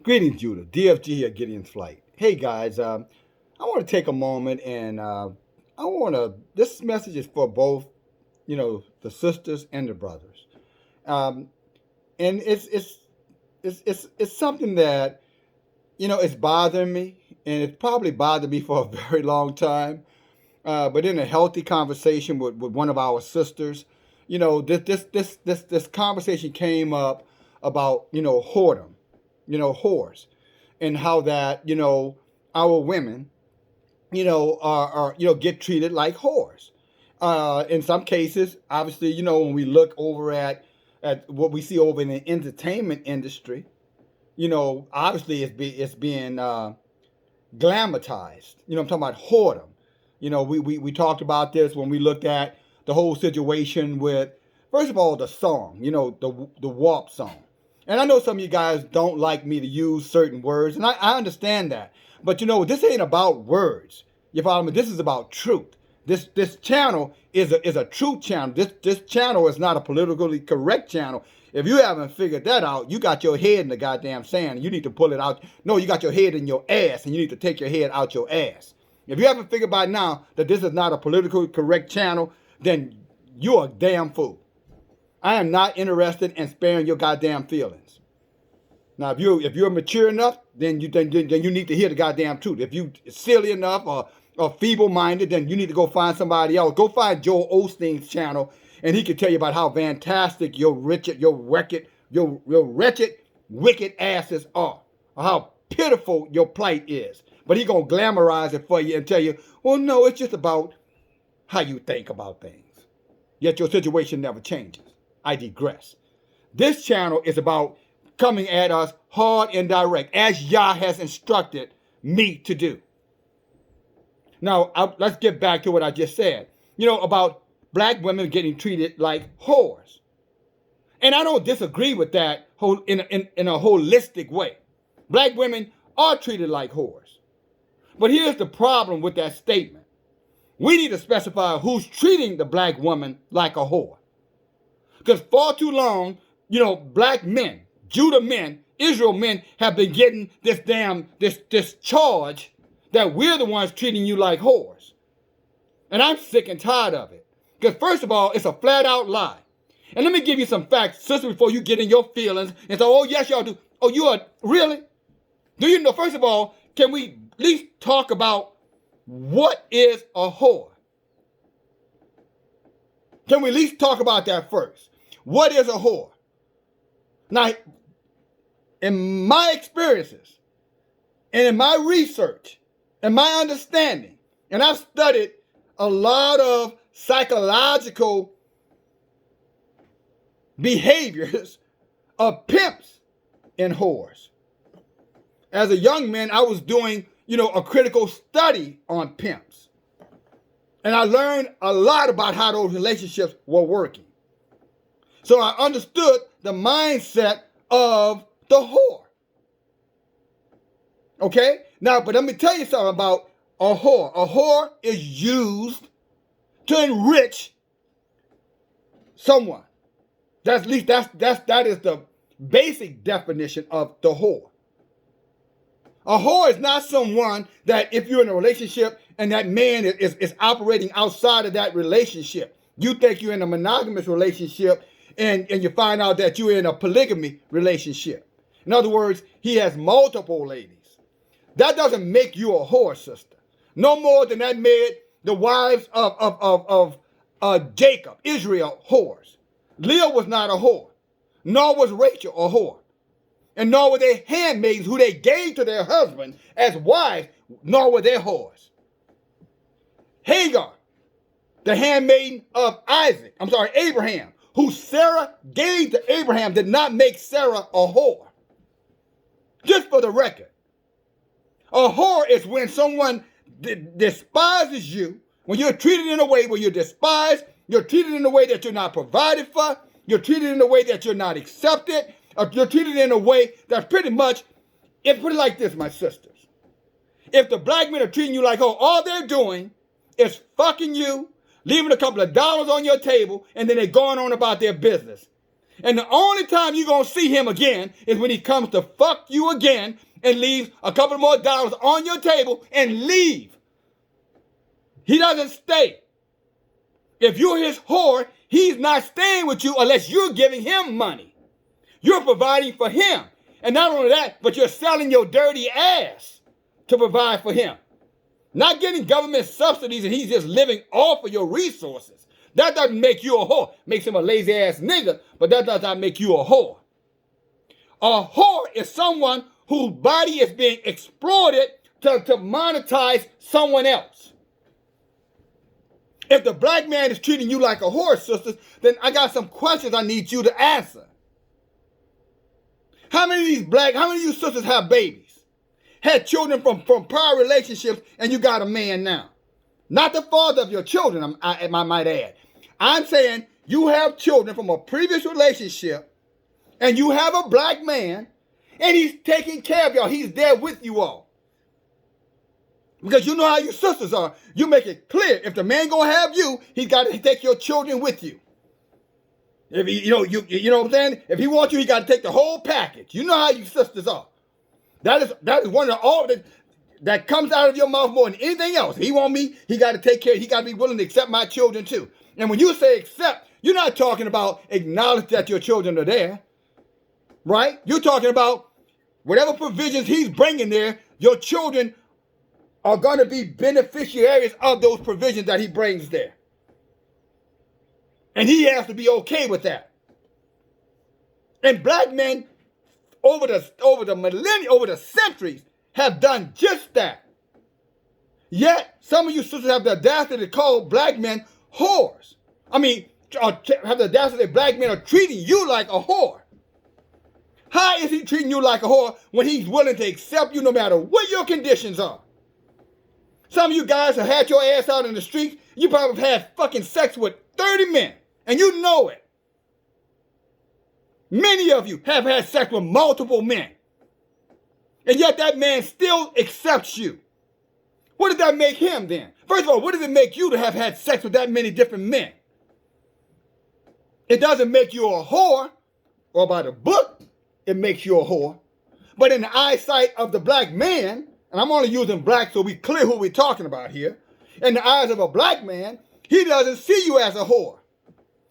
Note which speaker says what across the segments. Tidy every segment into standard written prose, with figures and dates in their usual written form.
Speaker 1: Greetings, Judah. DFG here, Gideon's Flight. Hey guys, I want to take a moment and this message is for both, the sisters and the brothers. Um, and it's something that, it's bothering me, and it's probably bothered me for a very long time. But in a healthy conversation with one of our sisters, this conversation came up about, whoredom, whores, and how that, our women, are get treated like whores. In some cases, obviously, when we look over at what we see over in the entertainment industry, obviously it's being glamorized. I'm talking about whoredom. We talked about this when we looked at the whole situation with, first of all, the song, the WAP song. And I know some of you guys don't like me to use certain words, and I understand that. But this ain't about words. You follow me? This is about truth. This channel is a truth channel. This channel is not a politically correct channel. If you haven't figured that out, you got your head in the goddamn sand. You need to pull it out. No, you got your head in your ass, and you need to take your head out your ass. If you haven't figured by now that this is not a politically correct channel, then you're a damn fool. I am not interested in sparing your goddamn feelings. Now, if you're mature enough, then you need to hear the goddamn truth. If you silly enough or feeble-minded, then you need to go find somebody else. Go find Joel Osteen's channel, and he can tell you about how fantastic your wretched, wicked asses are, or how pitiful your plight is. But he gonna glamorize it for you and tell you, well, no, it's just about how you think about things. Yet your situation never changes. I digress. This channel is about coming at us hard and direct, as Yah has instructed me to do. Now, let's get back to what I just said. About black women getting treated like whores. And I don't disagree with that in a holistic way. Black women are treated like whores. But here's the problem with that statement. We need to specify who's treating the black woman like a whore. Because far too long, black men, Judah men, Israel men have been getting this charge that we're the ones treating you like whores. And I'm sick and tired of it. Because first of all, it's a flat out lie. And let me give you some facts, sister, before you get in your feelings and say, oh, yes, y'all do. Oh, you are, really? Do you know, first of all, can we at least talk about what is a whore? Can we at least talk about that first? What is a whore? Now, in my experiences, and in my research, and my understanding, and I've studied a lot of psychological behaviors of pimps and whores. As a young man, I was doing, a critical study on pimps. And I learned a lot about how those relationships were working. So I understood the mindset of the whore. Okay? Now, but let me tell you something about a whore. A whore is used to enrich someone. That is the basic definition of the whore. A whore is not someone that if you're in a relationship and that man is operating outside of that relationship, you think you're in a monogamous relationship and you find out that you're in a polygamy relationship. In other words, he has multiple ladies. That doesn't make you a whore, sister. No more than that made the wives of Jacob, Israel, whores. Leah was not a whore, nor was Rachel a whore. And nor were they handmaids who they gave to their husbands as wives, nor were they whores. Hagar, the handmaiden of Abraham, who Sarah gave to Abraham, did not make Sarah a whore. Just for the record. A whore is when someone despises you, when you're treated in a way where you're despised, you're treated in a way that you're not provided for, you're treated in a way that you're not accepted, you're treated in a way that's pretty much, it's pretty like this, my sisters. If the black men are treating you like, all they're doing is fucking you, leaving a couple of dollars on your table, and then they're going on about their business. And the only time you're going to see him again is when he comes to fuck you again and leaves a couple more dollars on your table and leave. He doesn't stay. If you're his whore, he's not staying with you unless you're giving him money. You're providing for him. And not only that, but you're selling your dirty ass to provide for him. Not getting government subsidies and he's just living off of your resources. That doesn't make you a whore. Makes him a lazy ass nigga, but that does not make you a whore. A whore is someone whose body is being exploited to monetize someone else. If the black man is treating you like a whore, sisters, then I got some questions I need you to answer. How many of you sisters have babies? Had children from prior relationships and you got a man now? Not the father of your children, I might add. I'm saying you have children from a previous relationship and you have a black man and he's taking care of y'all. He's there with you all. Because you know how you sisters are. You make it clear. If the man gonna have you, he's got to take your children with you. If he, you know what I'm saying? If he wants you, he got to take the whole package. You know how you sisters are. That is one of all that comes out of your mouth more than anything else. If he want me, he got to take care. He got to be willing to accept my children too. And when you say accept, you're not talking about acknowledge that your children are there, right? You're talking about whatever provisions he's bringing there, your children are going to be beneficiaries of those provisions that he brings there. And he has to be okay with that. And black men over the millennia, over the centuries, have done just that. Yet, some of you sisters have the audacity to call black men whores. I mean, have the audacity that black men are treating you like a whore. How is he treating you like a whore when he's willing to accept you no matter what your conditions are? Some of you guys have had your ass out in the streets. You probably have had fucking sex with 30 men, and you know it. Many of you have had sex with multiple men, and yet that man still accepts you. What did that make him then? First of all, what does it make you to have had sex with that many different men? It doesn't make you a whore, or by the book, it makes you a whore. But in the eyesight of the black man, and I'm only using black so we clear who we're talking about here, in the eyes of a black man, he doesn't see you as a whore.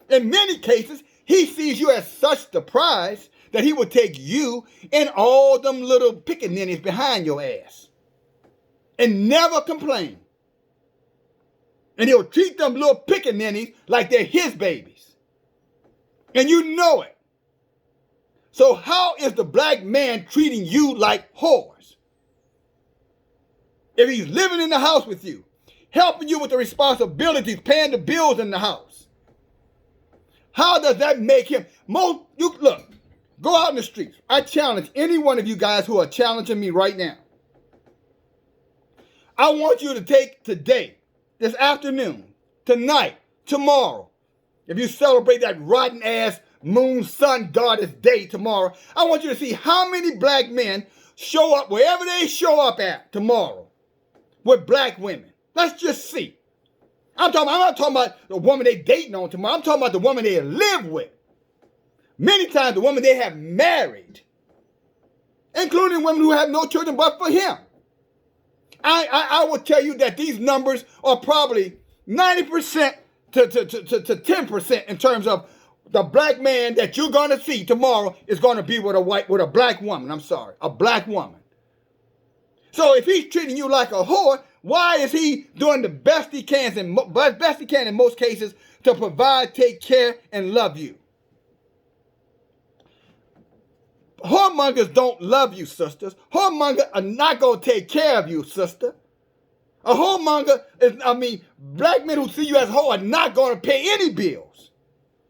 Speaker 1: In many cases, he sees you as such the prize that he will take you and all them little pickaninnies behind your ass and never complain. And he'll treat them little pickaninnies like they're his babies. And you know it. So how is the black man treating you like whores? If he's living in the house with you, helping you with the responsibilities, paying the bills in the house, how does that make him? Look, go out in the streets. I challenge any one of you guys who are challenging me right now. I want you to take today, this afternoon, tonight, tomorrow, if you celebrate that rotten ass moon, sun, goddess day tomorrow, I want you to see how many black men show up wherever they show up at tomorrow with black women. Let's just see. I'm not talking about the woman they dating on tomorrow. I'm talking about the woman they live with. Many times the woman they have married, including women who have no children but for him. I will tell you that these numbers are probably 90% to 10% in terms of the black man that you're going to see tomorrow is going to be with a black woman. I'm sorry, a black woman. So if he's treating you like a whore, why is he doing the best he can in most cases to provide, take care, and love you? Whoremongers don't love you, sisters. Whoremongers are not going to take care of you, sister. A whoremonger black men who see you as a whore are not going to pay any bills.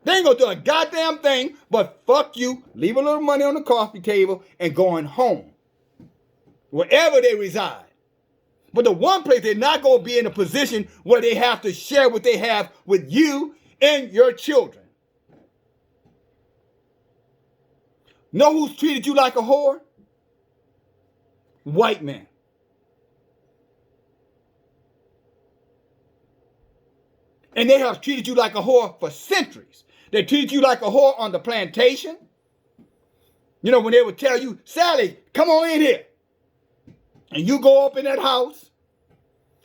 Speaker 1: They ain't going to do a goddamn thing but fuck you, leave a little money on the coffee table, and going home, wherever they reside. But the one place they're not going to be in a position where they have to share what they have with you and your children. Know who's treated you like a whore? White men. And they have treated you like a whore for centuries. They treat you like a whore on the plantation. You know, when they would tell you, Sally, come on in here. And you go up in that house.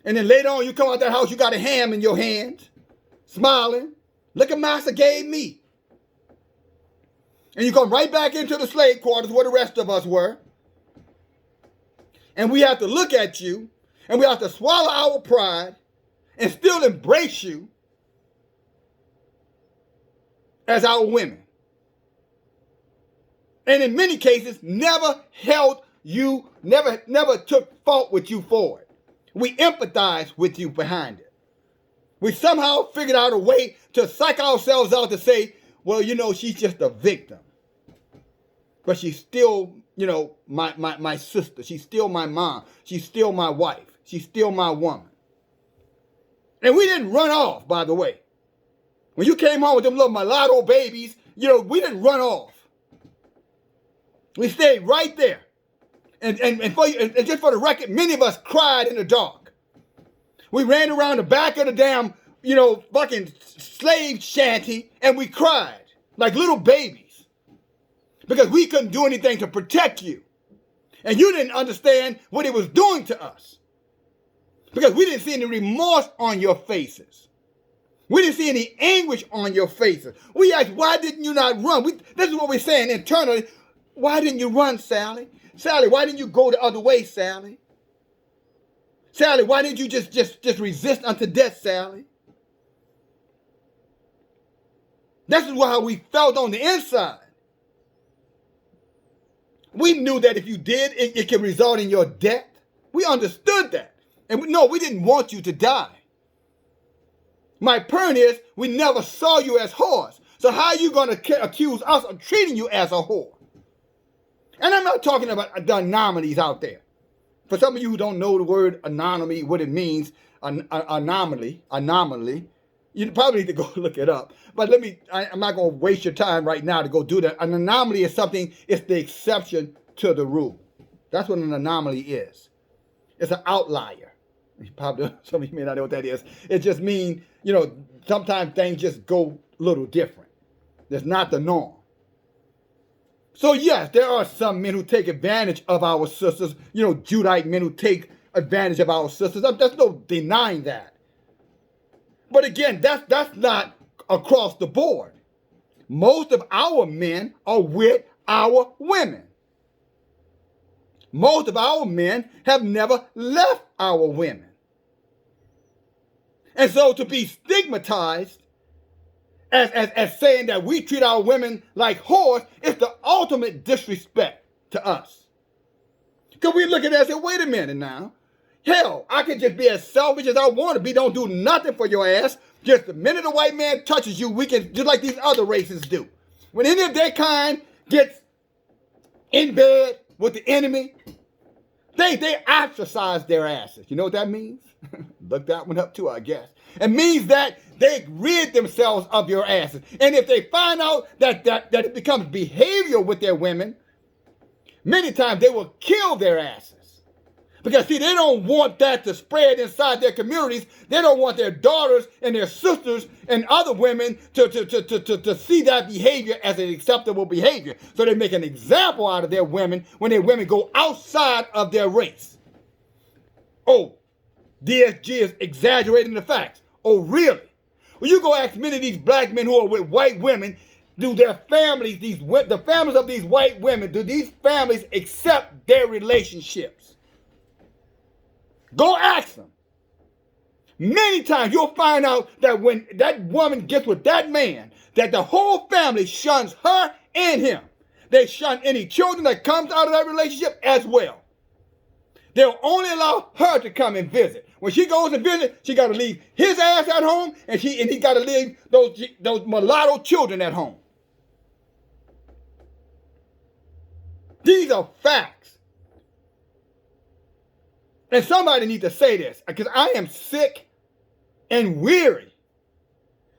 Speaker 1: And then later on, you come out that house, you got a ham in your hand, smiling. Look at Master gave me. And you come right back into the slave quarters where the rest of us were. And we have to look at you, and we have to swallow our pride and still embrace you as our women. And in many cases, never held you, never took fault with you for it. We empathize with you behind it. We somehow figured out a way to psych ourselves out to say, well, you know, she's just a victim. But she's still, you know, my sister. She's still my mom. She's still my wife. She's still my woman. And we didn't run off, by the way. When you came home with them little mulatto babies, you know, we didn't run off. We stayed right there. And just for the record, many of us cried in the dark. We ran around the back of the damn, you know, fucking slave shanty, and we cried like little babies because we couldn't do anything to protect you. And you didn't understand what it was doing to us because we didn't see any remorse on your faces. We didn't see any anguish on your faces. We asked, why didn't you not run? This is what we're saying internally. Why didn't you run, Sally? Sally, why didn't you go the other way, Sally? Sally, why didn't you just resist unto death, Sally? This is how we felt on the inside. We knew that if you did, it could result in your death. We understood that. And we didn't want you to die. My point is, we never saw you as whores. So how are you going to accuse us of treating you as a whore? And I'm not talking about the anomalies out there. For some of you who don't know the word anomaly, what it means, anomaly, you probably need to go look it up. But I'm not going to waste your time right now to go do that. An anomaly is something, it's the exception to the rule. That's what an anomaly is. It's an outlier. Probably, some of you may not know what that is. It just means, you know, sometimes things just go a little different. That's not the norm. So yes, there are some men who take advantage of our sisters, you know, Judite men who take advantage of our sisters. There's no denying that. But again, that's not across the board. Most of our men are with our women. Most of our men have never left our women. And so to be stigmatized as saying that we treat our women like whores is the ultimate disrespect to us. Because we look at it and say, wait a minute now. Hell, I can just be as selfish as I want to be. Don't do nothing for your ass. Just the minute a white man touches you, we can, just like these other races do. When any of their kind gets in bed with the enemy, they ostracize their asses. You know what that means? Look that one up too, I guess. It means that they rid themselves of your asses. And if they find out that it becomes behavior with their women, many times they will kill their asses. Because, see, they don't want that to spread inside their communities. They don't want their daughters and their sisters and other women to see that behavior as an acceptable behavior. So they make an example out of their women when their women go outside of their race. Oh, DFG is exaggerating the facts. Oh, really? Well, you go ask many of these black men who are with white women, do their families, the families of these white women, do these families accept their relationships? Go ask them. Many times you'll find out that when that woman gets with that man, that the whole family shuns her and him. They shun any children that comes out of that relationship as well. They'll only allow her to come and visit. When she goes and visit, she got to leave his ass at home, and he got to leave those mulatto children at home. These are facts. And somebody needs to say this, because I am sick and weary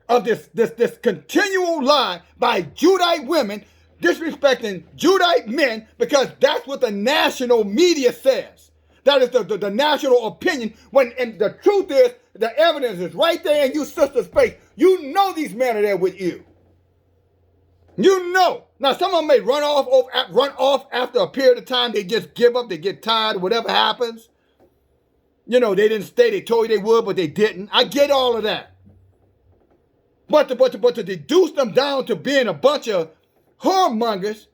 Speaker 1: of this continual lie by Judite women disrespecting Judite men, because that's what the national media says. That is the national opinion. And the truth is, the evidence is right there in you sister's face. You know these men are there with you. You know. Now, some of them may run off after a period of time. They just give up. They get tired. Whatever happens. You know, they didn't stay. They told you they would, but they didn't. I get all of that. But to deduce them down to being a bunch of whoremongers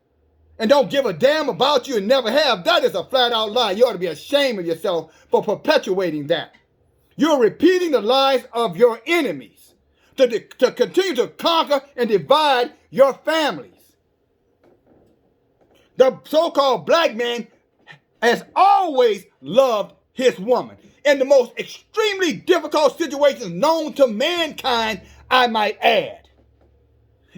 Speaker 1: and don't give a damn about you and never have, that is a flat out lie. You ought to be ashamed of yourself for perpetuating that. You're repeating the lies of your enemies to continue to conquer and divide your families. The so-called black man has always loved his woman in the most extremely difficult situations known to mankind, I might add.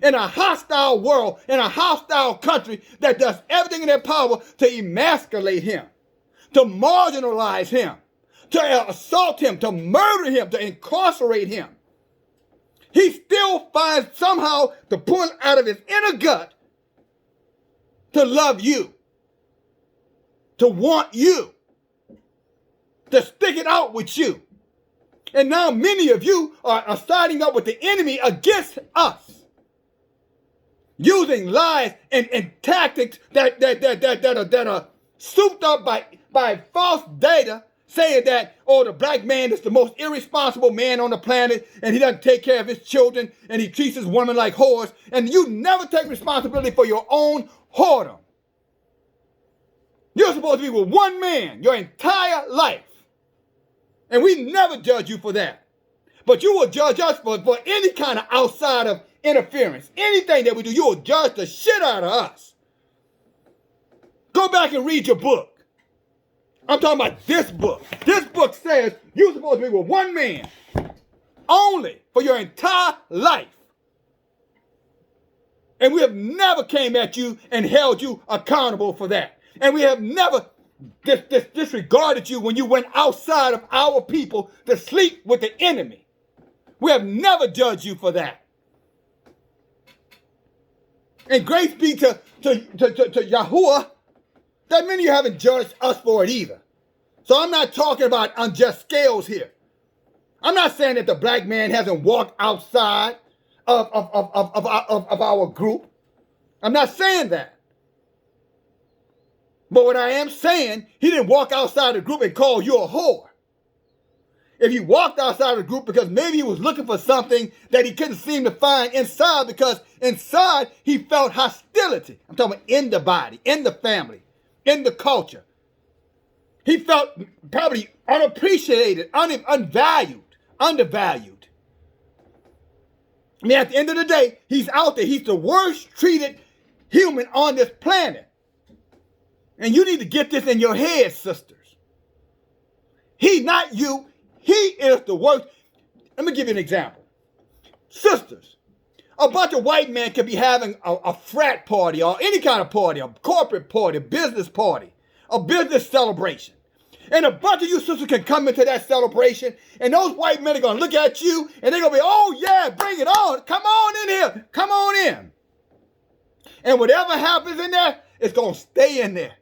Speaker 1: In a hostile world, in a hostile country that does everything in their power to emasculate him, to marginalize him, to assault him, to murder him, to incarcerate him, he still finds somehow to pull out of his inner gut to love you, to want you, to stick it out with you. And now many of you are siding up with the enemy against us, using lies and tactics that are souped up by false data, saying that, oh, the black man is the most irresponsible man on the planet, and he doesn't take care of his children, and he treats his woman like whores, and you never take responsibility for your own whoredom. You're supposed to be with one man your entire life. And we never judge you for that. But you will judge us for any kind of outside of interference. Anything that we do, you will judge the shit out of us. Go back and read your book. I'm talking about this book. This book says you're supposed to be with one man only for your entire life. And we have never came at you and held you accountable for that. And we have never disregarded you when you went outside of our people to sleep with the enemy. We have never judged you for that. And grace be to Yahuwah, that many of you haven't judged us for it either. So I'm not talking about unjust scales here. I'm not saying that the black man hasn't walked outside of our group. I'm not saying that. But what I am saying, he didn't walk outside the group and call you a whore. If he walked outside the group because maybe he was looking for something that he couldn't seem to find inside, because inside he felt hostility. I'm talking about in the body, in the family, in the culture. He felt probably unappreciated, undervalued. I mean, at the end of the day, he's out there. He's the worst treated human on this planet. And you need to get this in your head, sisters. He, not you, he is the worst. Let me give you an example. Sisters, a bunch of white men could be having a frat party or any kind of party, a corporate party, a business party, a business celebration. And a bunch of you sisters can come into that celebration, and those white men are going to look at you, and they're going to be, oh yeah, bring it on. Come on in here. Come on in. And whatever happens in there, it's going to stay in there.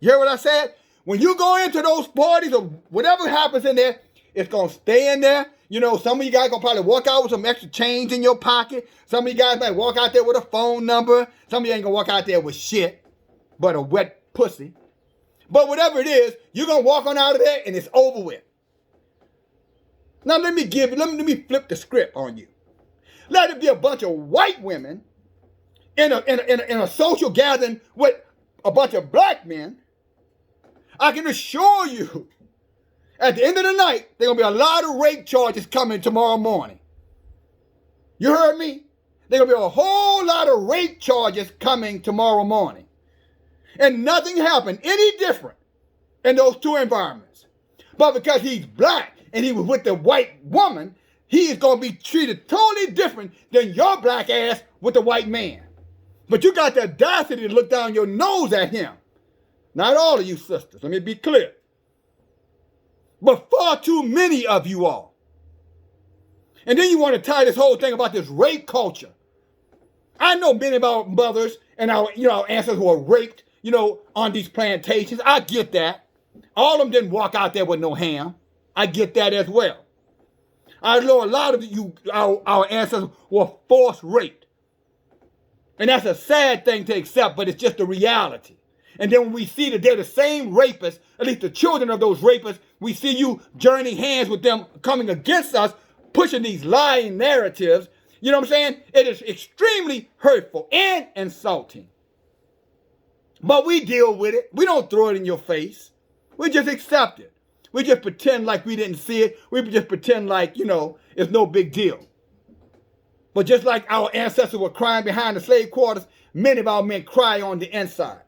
Speaker 1: You hear what I said? When you go into those parties or whatever happens in there, it's going to stay in there. You know, some of you guys going to probably walk out with some extra change in your pocket. Some of you guys might walk out there with a phone number. Some of you ain't going to walk out there with shit, but a wet pussy. But whatever it is, you're going to walk on out of there and it's over with. Now let me flip the script on you. Let it be a bunch of white women in a social gathering with a bunch of black men. I can assure you, at the end of the night, there are going to be a lot of rape charges coming tomorrow morning. You heard me? There are going to be a whole lot of rape charges coming tomorrow morning. And nothing happened any different in those two environments. But because he's black and he was with the white woman, he is going to be treated totally different than your black ass with the white man. But you got the audacity to look down your nose at him. Not all of you sisters, let me be clear. But far too many of you all. And then you want to tie this whole thing about this rape culture. I know many of our mothers and our ancestors who were raped, on these plantations. I get that. All of them didn't walk out there with no ham. I get that as well. I know a lot of you, our ancestors, were forced raped. And that's a sad thing to accept, but it's just a reality. And then when we see that they're the same rapists, at least the children of those rapists, we see you joining hands with them coming against us, pushing these lying narratives. You know what I'm saying? It is extremely hurtful and insulting. But we deal with it. We don't throw it in your face. We just accept it. We just pretend like we didn't see it. We just pretend like, it's no big deal. But just like our ancestors were crying behind the slave quarters, many of our men cry on the inside.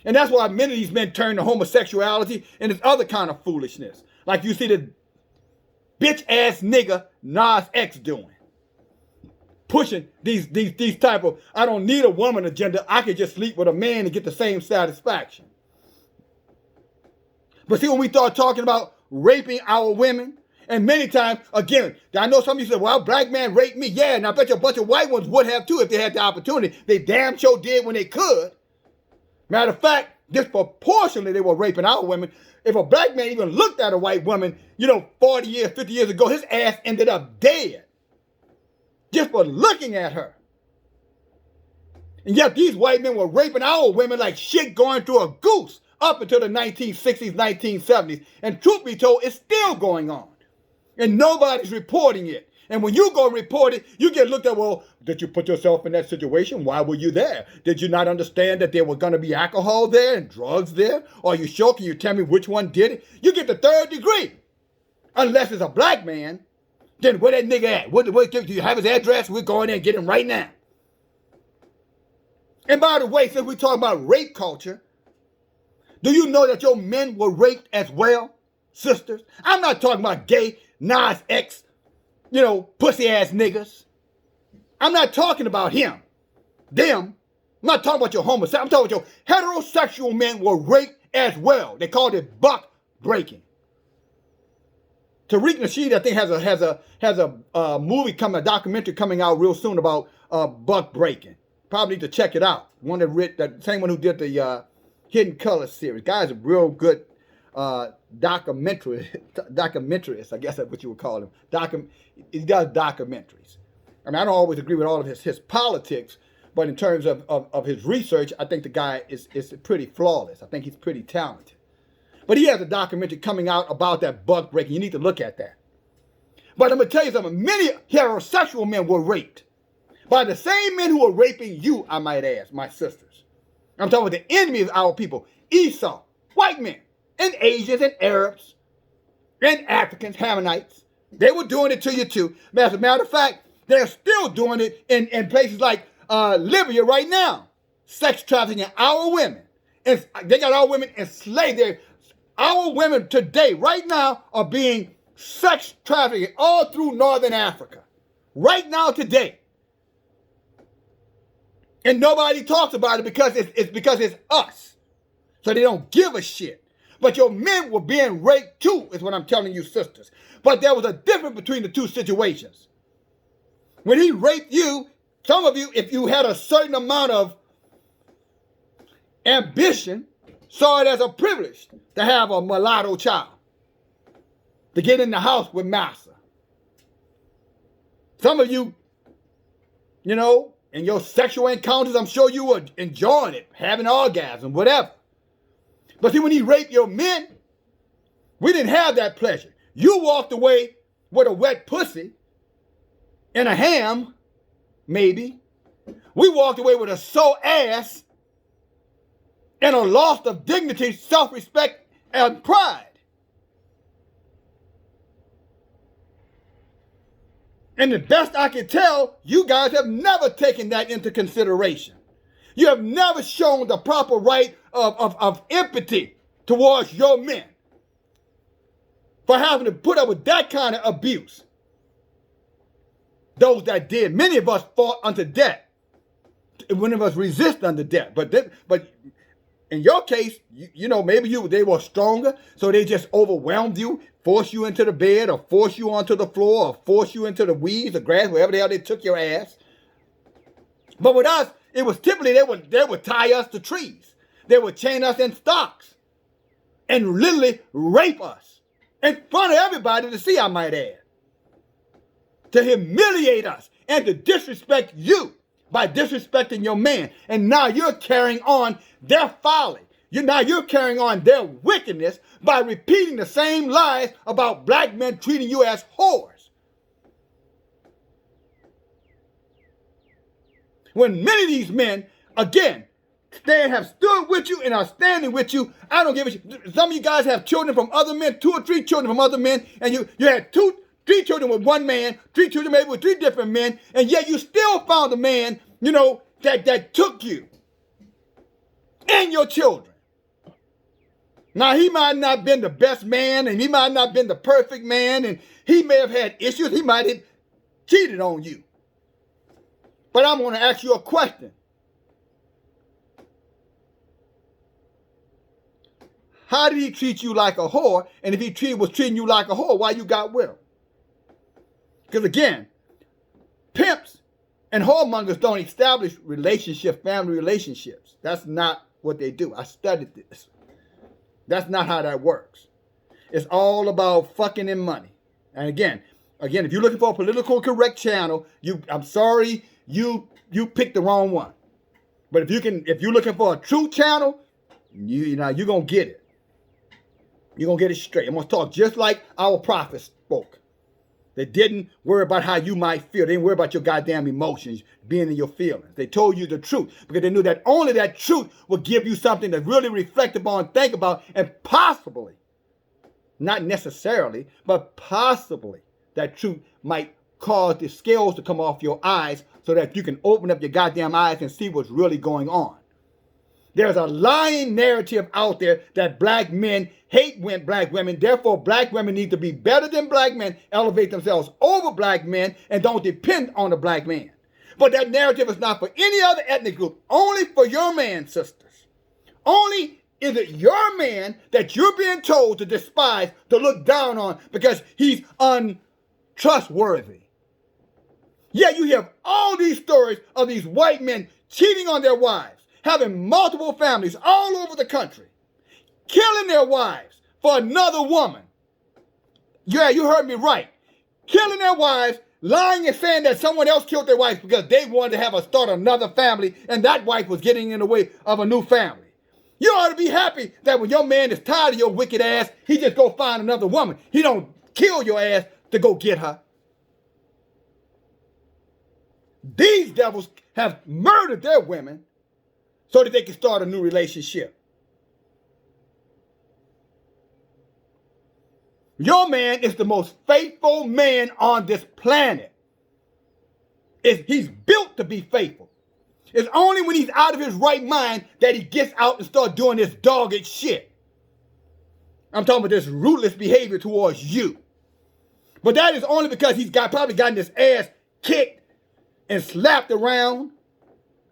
Speaker 1: And that's why many of these men turn to homosexuality and this other kind of foolishness. Like you see the bitch-ass nigga Nas X doing. Pushing these type of, I don't need a woman agenda. I can just sleep with a man and get the same satisfaction. But see, when we start talking about raping our women, and many times, again, I know some of you say, well, black man raped me. Yeah, and I bet you a bunch of white ones would have too if they had the opportunity. They damn sure did when they could. Matter of fact, disproportionately they were raping our women. If a black man even looked at a white woman, 40 years, 50 years ago, his ass ended up dead. Just for looking at her. And yet these white men were raping our women like shit going through a goose up until the 1960s, 1970s. And truth be told, it's still going on. And nobody's reporting it. And when you go and report it, you get looked at, well, did you put yourself in that situation? Why were you there? Did you not understand that there was going to be alcohol there and drugs there? Are you sure? Can you tell me which one did it? You get the third degree. Unless it's a black man. Then where that nigga at? Do you have his address? We're going there and get him right now. And by the way, since we talk about rape culture, do you know that your men were raped as well, sisters? I'm not talking about gay, Nas X, pussy ass niggas. I'm not talking about him. Them. I'm not talking about your homosexual. I'm talking about your heterosexual men were raped as well. They called it buck breaking. Tariq Nasheed, I think, has a movie coming, a documentary coming out real soon about buck breaking. Probably need to check it out. The same one who did the Hidden Colors series. Guy's a real good documentarist, I guess that's what you would call him. He does documentaries. I mean, I don't always agree with all of his politics, but in terms of his research, I think the guy is pretty flawless. I think he's pretty talented. But he has a documentary coming out about that buck breaking. You need to look at that. But I'm going to tell you something. Many heterosexual men were raped by the same men who were raping you, I might ask, my sisters. I'm talking about the enemy of our people, Esau, white men, and Asians, and Arabs, and Africans, Hammonites. They were doing it to you too. As a matter of fact, they're still doing it in places like Libya right now. Sex trafficking our women. And they got our women enslaved. Our women today, right now, are being sex trafficked all through Northern Africa. Right now, today. And nobody talks about it because it's us. So they don't give a shit. But your men were being raped too, is what I'm telling you, sisters. But there was a difference between the two situations. When he raped you, some of you, if you had a certain amount of ambition, saw it as a privilege to have a mulatto child, to get in the house with massa. Some of you, in your sexual encounters, I'm sure you were enjoying it, having orgasm, whatever. But see, when he raped your men, we didn't have that pleasure. You walked away with a wet pussy and a ham, maybe. We walked away with a sore ass and a loss of dignity, self-respect, and pride. And the best I can tell, you guys have never taken that into consideration. You have never shown the proper right of empathy towards your men for having to put up with that kind of abuse. Those that did, many of us fought under death. Many of us resist under death. But in your case, maybe they were stronger, so they just overwhelmed you, forced you into the bed, or forced you onto the floor, or forced you into the weeds, the grass, wherever the hell they took your ass. But with us, it was typically they would tie us to trees. They would chain us in stocks and literally rape us in front of everybody to see, I might add. To humiliate us and to disrespect you by disrespecting your man. And now you're carrying on their folly. You're carrying on their wickedness by repeating the same lies about black men treating you as whores. When many of these men, again, have stood with you and are standing with you. I don't give a shit. Some of you guys have children from other men, 2 or 3 children from other men, and you had 2, 3 children with one man, 3 children maybe with 3 different men, and yet you still found a man, that took you and your children. Now, he might not have been the best man, and he might not have been the perfect man, and he may have had issues. He might have cheated on you. But I'm going to ask you a question. How did he treat you like a whore? And if he was treating you like a whore, why you got with him? Because again, pimps and whoremongers don't establish relationships, family relationships. That's not what they do. I studied this. That's not how that works. It's all about fucking and money. And again, if you're looking for a political correct channel, I'm sorry, you picked the wrong one. But if you're looking for a true channel, you're gonna get it. You're going to get it straight. I'm going to talk just like our prophets spoke. They didn't worry about how you might feel. They didn't worry about your goddamn emotions being in your feelings. They told you the truth because they knew that only that truth would give you something to really reflect upon, think about, and possibly, not necessarily, but possibly that truth might cause the scales to come off your eyes so that you can open up your goddamn eyes and see what's really going on. There's a lying narrative out there that black men hate black women. Therefore, black women need to be better than black men, elevate themselves over black men, and don't depend on the black man. But that narrative is not for any other ethnic group. Only for your man, sisters. Only is it your man that you're being told to despise, to look down on, because he's untrustworthy. Yeah, you have all these stories of these white men cheating on their wives, having multiple families all over the country, killing their wives for another woman. Yeah, you heard me right. Killing their wives, lying and saying that someone else killed their wives because they wanted to start another family and that wife was getting in the way of a new family. You ought to be happy that when your man is tired of your wicked ass, he just go find another woman. He don't kill your ass to go get her. These devils have murdered their women so that they can start a new relationship. Your man is the most faithful man on this planet. He's built to be faithful. It's only when he's out of his right mind that he gets out and starts doing this dogged shit. I'm talking about this ruthless behavior towards you. But that is only because he's probably gotten his ass kicked and slapped around,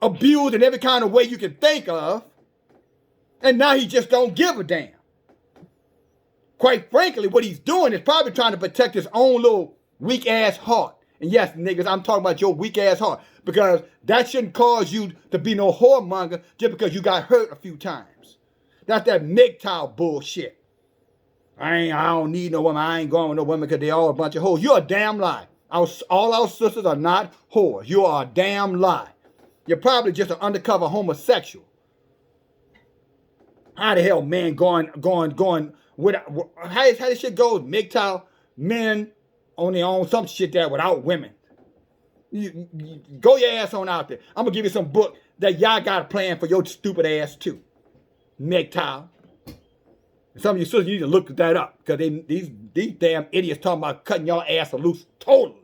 Speaker 1: abused in every kind of way you can think of, and now he just don't give a damn. Quite frankly, what he's doing is probably trying to protect his own little weak-ass heart. And yes, niggas, I'm talking about your weak-ass heart, because that shouldn't cause you to be no whoremonger just because you got hurt a few times. That's that MGTOW bullshit. I don't need no woman. I ain't going with no women because they all a bunch of hoes. You're a damn lie. All our sisters are not whores. You are a damn lie. You're probably just an undercover homosexual. How the hell men going with, how this shit goes? MGTOW, men only own some shit there without women. You go your ass on out there. I'm gonna give you some book that y'all got a plan for your stupid ass too. MGTOW. Some of you sisters, you need to look that up because these damn idiots talking about cutting your ass loose totally.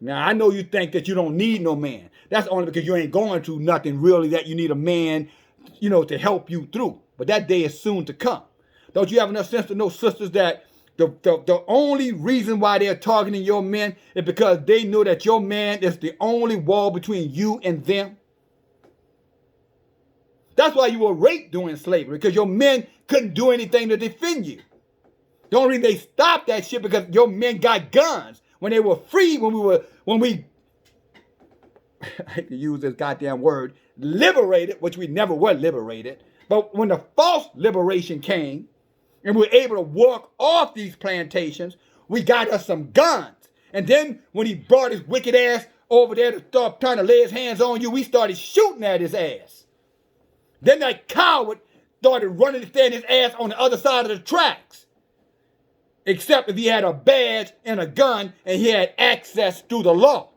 Speaker 1: Now, I know you think that you don't need no man. That's only because you ain't going through nothing really that you need a man, to help you through. But that day is soon to come. Don't you have enough sense to know, sisters, that the only reason why they're targeting your men is because they know that your man is the only wall between you and them? That's why you were raped during slavery, because your men couldn't do anything to defend you. The only reason they stopped that shit because your men got guns. When they were free, when we I hate to use this goddamn word, liberated, which we never were liberated, but when the false liberation came, and we were able to walk off these plantations, we got us some guns. And then when he brought his wicked ass over there to start trying to lay his hands on you, we started shooting at his ass. Then that coward started running to stand his ass on the other side of the tracks. Except if he had a badge and a gun and he had access through the law.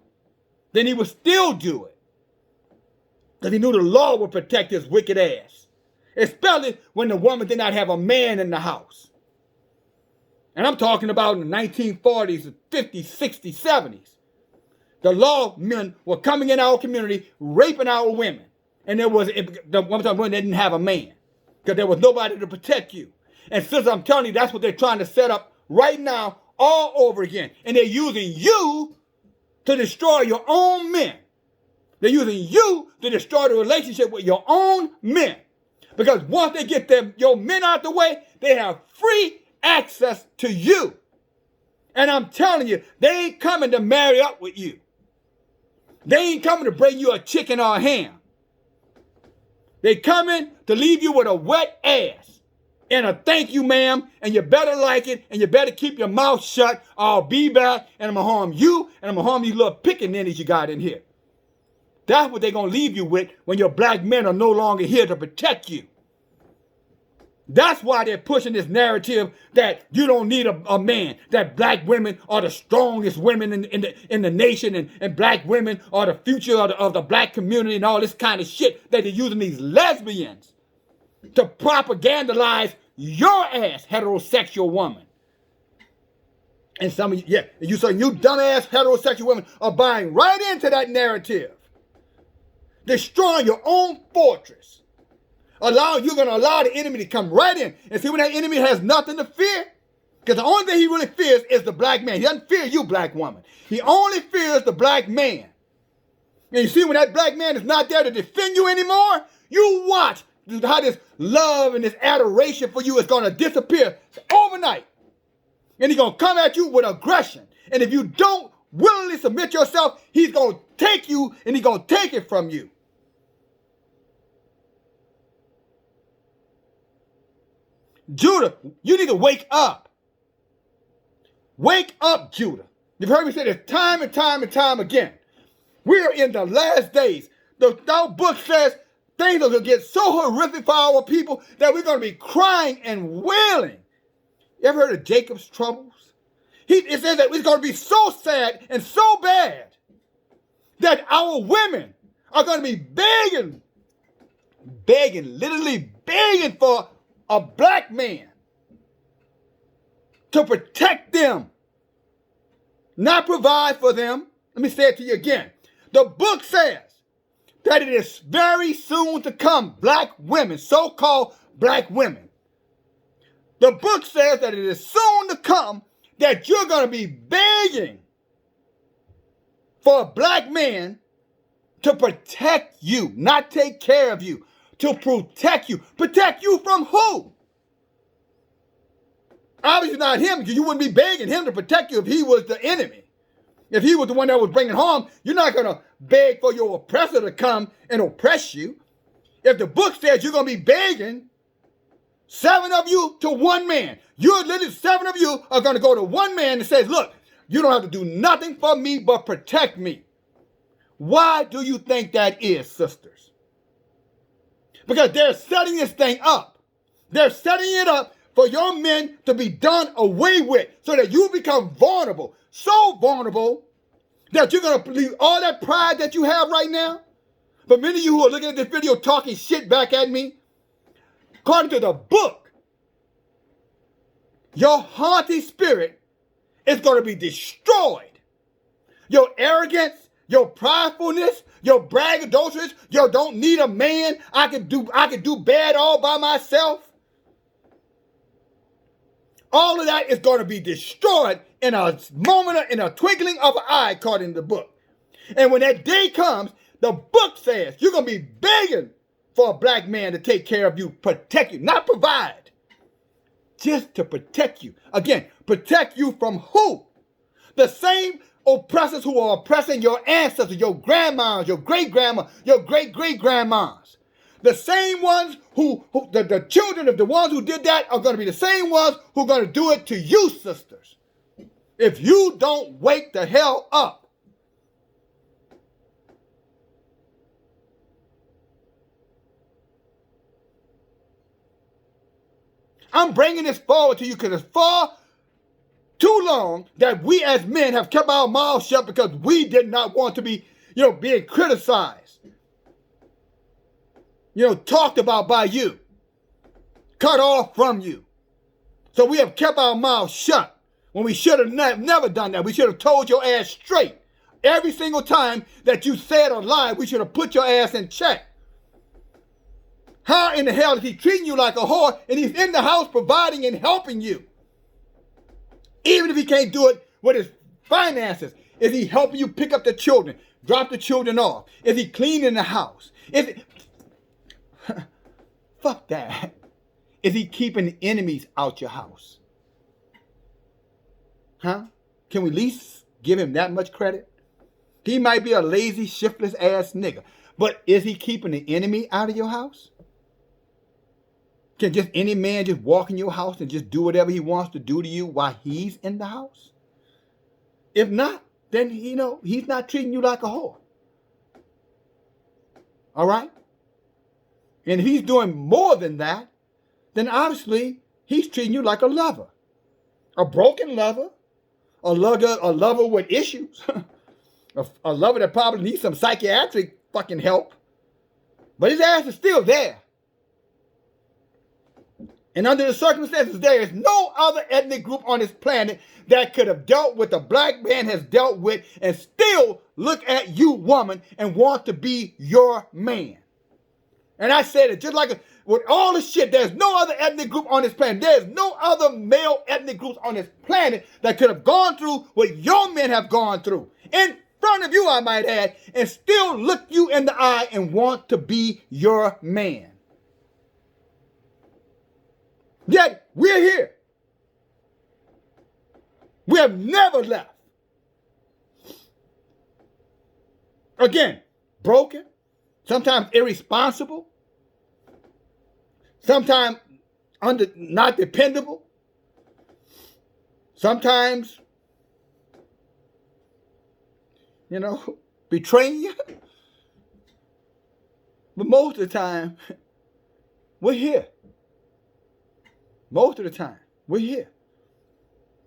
Speaker 1: Then he would still do it. Because he knew the law would protect his wicked ass. Especially when the woman did not have a man in the house. And I'm talking about in the 1940s, 50s, 60s, 70s. The lawmen were coming in our community, raping our women. And the women didn't have a man. Because there was nobody to protect you. And since I'm telling you, that's what they're trying to set up right now all over again. And they're using you to destroy your own men. They're using you to destroy the relationship with your own men. Because once they get your men out the way, they have free access to you. And I'm telling you, they ain't coming to marry up with you. They ain't coming to bring you a chicken or a ham. They coming to leave you with a wet ass and a thank you, ma'am, and you better like it, and you better keep your mouth shut, or I'll be back, and I'm going to harm you, and I'm going to harm these little pickaninnies you got in here. That's what they're going to leave you with when your black men are no longer here to protect you. That's why they're pushing this narrative that you don't need a man, that black women are the strongest women in the nation, and black women are the future of the black community and all this kind of shit that they're using these lesbians to propagandize your ass, heterosexual woman. And some of you, you dumbass heterosexual women are buying right into that narrative. Destroying your own fortress. You're going to allow the enemy to come right in. And see, when that enemy has nothing to fear, because the only thing he really fears is the black man. He doesn't fear you, black woman. He only fears the black man. And you see, when that black man is not there to defend you anymore, you watch how this love and this adoration for you is going to disappear overnight. And he's going to come at you with aggression. And if you don't willingly submit yourself, he's going to take you and he's going to take it from you. Judah, you need to wake up. Wake up, Judah. You've heard me say this time and time and time again. We're in the last days. Our book says things are going to get so horrific for our people that we're going to be crying and wailing. You ever heard of Jacob's troubles? It says that it's going to be so sad and so bad that our women are going to be literally begging for a black man to protect them, not provide for them. Let me say it to you again. The book says that it is very soon to come, black women, so-called black women. The book says that it is soon to come that you're going to be begging for a black man to protect you, not take care of you. To protect you. Protect you from who? Obviously not him, because you wouldn't be begging him to protect you if he was the enemy. If he was the one that was bringing harm, you're not going to beg for your oppressor to come and oppress you. If the book says you're going to be begging 7 of you to one man, you're literally 7 of you are going to go to one man and says, look, you don't have to do nothing for me but protect me. Why do you think that is, sisters? Because they're setting this thing up. They're setting it up for your men to be done away with so that you become vulnerable. So vulnerable that you're going to leave all that pride that you have right now. But many of you who are looking at this video talking shit back at me, according to the book, your haughty spirit is going to be destroyed. Your arrogance, your pridefulness, your braggadocious, your don't need a man, I can do bad all by myself. All of that is going to be destroyed in a moment, in a twinkling of an eye, according to the book. And when that day comes, the book says you're going to be begging for a black man to take care of you, protect you, not provide, just to protect you. Again, protect you from who? The same oppressors who are oppressing your ancestors, your grandmas, your great-grandma, your great-great-grandmas. The same ones the children of the ones who did that are going to be the same ones who are going to do it to you, sisters. If you don't wake the hell up. I'm bringing this forward to you because it's far too long that we as men have kept our mouths shut because we did not want to be, being criticized, talked about by you, cut off from you. So we have kept our mouths shut when we should have never done that. We should have told your ass straight. Every single time that you said or lied, we should have put your ass in check. How in the hell is he treating you like a whore and he's in the house providing and helping you? Even if he can't do it with his finances, is he helping you pick up the children, drop the children off? Is he cleaning the house? Fuck that. Is he keeping the enemies out your house? Huh? Can we at least give him that much credit? He might be a lazy, shiftless ass nigga, but is he keeping the enemy out of your house? Can just any man just walk in your house and just do whatever he wants to do to you while he's in the house? If not, then, he's not treating you like a whore. All right? And if he's doing more than that, then obviously he's treating you like a lover. A broken lover. A lover with issues. a lover that probably needs some psychiatric fucking help. But his ass is still there. And under the circumstances, there is no other ethnic group on this planet that could have dealt with the black man has dealt with and still look at you, woman, and want to be your man. And I said it just like with all the shit, there's no other ethnic group on this planet. There's no other male ethnic groups on this planet that could have gone through what your men have gone through. In front of you, I might add, and still look you in the eye and want to be your man. Yet, we're here. We have never left. Again, broken, sometimes irresponsible, sometimes not dependable, sometimes, betraying you. But most of the time, we're here. Most of the time, we're here.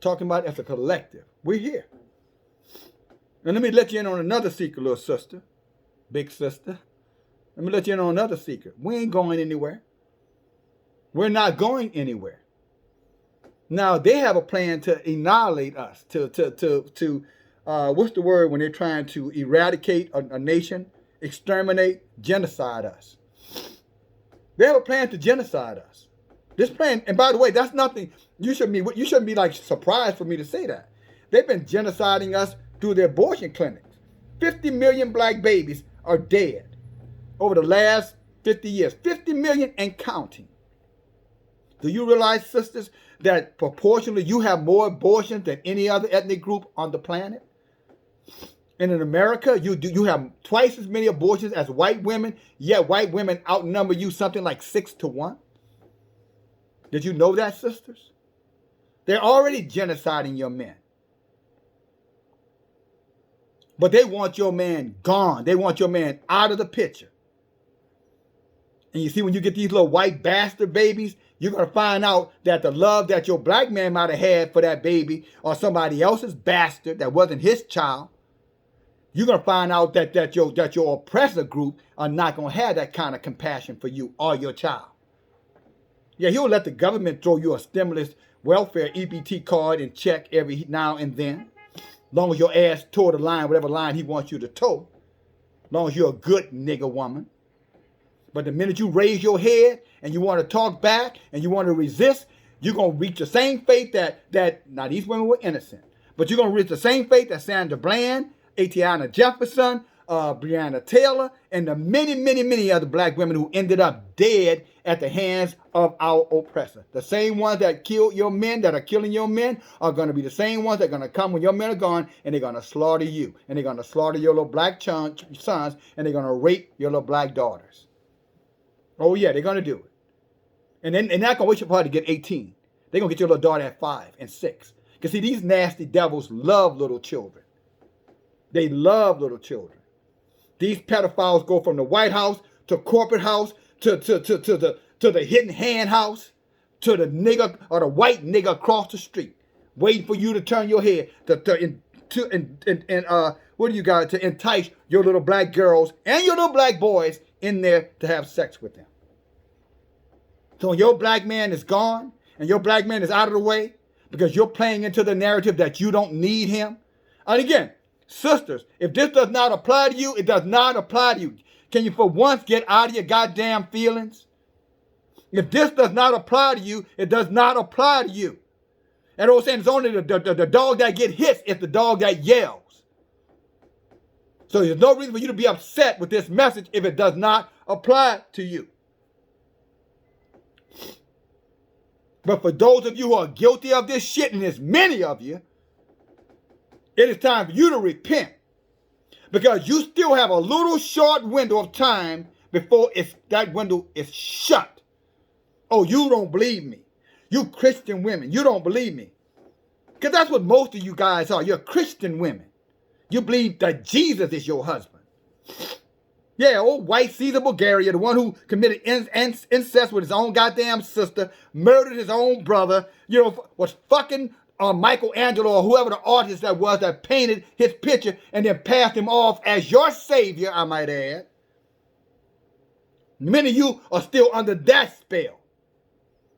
Speaker 1: Talking about as a collective. We're here. And let me let you in on another secret, little sister. Big sister. Let me let you in on another secret. We ain't going anywhere. We're not going anywhere. Now, they have a plan to annihilate us. What's the word when they're trying to eradicate a nation? Exterminate, genocide us. They have a plan to genocide us. This plan, and by the way, that's nothing, you shouldn't be like surprised for me to say that. They've been genociding us through their abortion clinics. 50 million black babies are dead over the last 50 years. 50 million and counting. Do you realize, sisters, that proportionally you have more abortions than any other ethnic group on the planet? And in America, you have twice as many abortions as white women, yet white women outnumber you something like 6-1. Did you know that, sisters? They're already genociding your men. But they want your man gone. They want your man out of the picture. And you see, when you get these little white bastard babies, you're going to find out that the love that your black man might have had for that baby or somebody else's bastard that wasn't his child, you're going to find out that your oppressor group are not going to have that kind of compassion for you or your child. Yeah, he'll let the government throw you a stimulus welfare EBT card and check every now and then. As long as your ass toe the line, whatever line he wants you to toe. As long as you're a good nigger woman. But the minute you raise your head and you want to talk back and you want to resist, you're going to reach the same fate that now these women were innocent, but you're going to reach the same fate that Sandra Bland, Atiana Jefferson, Breonna Taylor, and the many, many, many other black women who ended up dead at the hands of our oppressor. The same ones that killed your men, that are killing your men, are going to be the same ones that are going to come when your men are gone, and they're going to slaughter you. And they're going to slaughter your little black sons, and they're going to rape your little black daughters. Oh, yeah, they're going to do it. And then they're not going to wait for her to get 18. They're going to get your little daughter at 5 and 6. Because, see, these nasty devils love little children. They love little children. These pedophiles go from the White House to corporate house to the hidden hand house to the nigger or the white nigger across the street, waiting for you to turn your head what do you got to entice your little black girls and your little black boys in there to have sex with them. So when your black man is gone and your black man is out of the way because you're playing into the narrative that you don't need him. And again, sisters, if this does not apply to you, it does not apply to you. Can you for once get out of your goddamn feelings? If this does not apply to you, it does not apply to you. And I was saying it's only the dog that gets hit is the dog that yells. So there's no reason for you to be upset with this message if it does not apply to you. But for those of you who are guilty of this shit, and there's many of you, it is time for you to repent. Because you still have a little short window of time before that window is shut. Oh, you don't believe me. You Christian women, you don't believe me. Because that's what most of you guys are. You're Christian women. You believe that Jesus is your husband. Yeah, old white Caesar Bulgaria, the one who committed incest with his own goddamn sister, murdered his own brother, was fucking Michelangelo or whoever the artist that was that painted his picture and then passed him off as your savior, I might add. Many of you are still under that spell.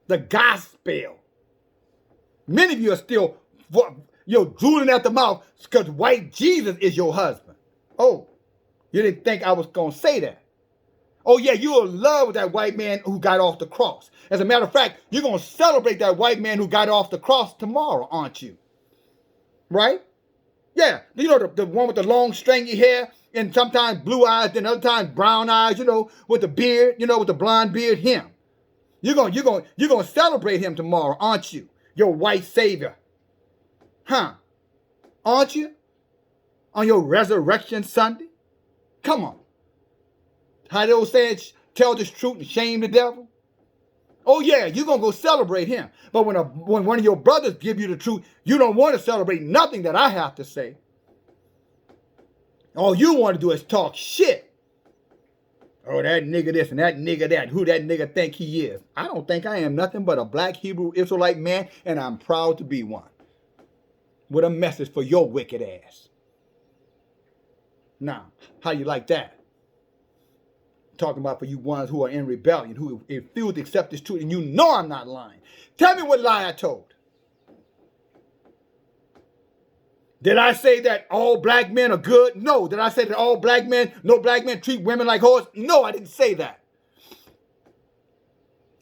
Speaker 1: The gospel. Many of you are still drooling at the mouth because white Jesus is your husband. Oh, you didn't think I was going to say that. Oh, yeah, you're in love with that white man who got off the cross. As a matter of fact, you're going to celebrate that white man who got off the cross tomorrow, aren't you? Right? Yeah, the one with the long stringy hair and sometimes blue eyes, then other times brown eyes, with the beard, with the blonde beard, him. You're going to celebrate him tomorrow, aren't you? Your white savior. Huh? Aren't you? On your resurrection Sunday? Come on. How they old saying, tell the truth and shame the devil? Oh yeah, you're going to go celebrate him. But when one of your brothers give you the truth, you don't want to celebrate nothing that I have to say. All you want to do is talk shit. Oh, that nigga this and that nigga that. Who that nigga think he is? I don't think I am nothing but a black Hebrew Israelite man, and I'm proud to be one. With a message for your wicked ass. Now, how you like that? Talking about for you ones who are in rebellion, who refuse to accept this truth, and you know I'm not lying. Tell me what lie I told. Did I say that all black men are good? No. Did I say that all black men, no black men treat women like whores? No, I didn't say that.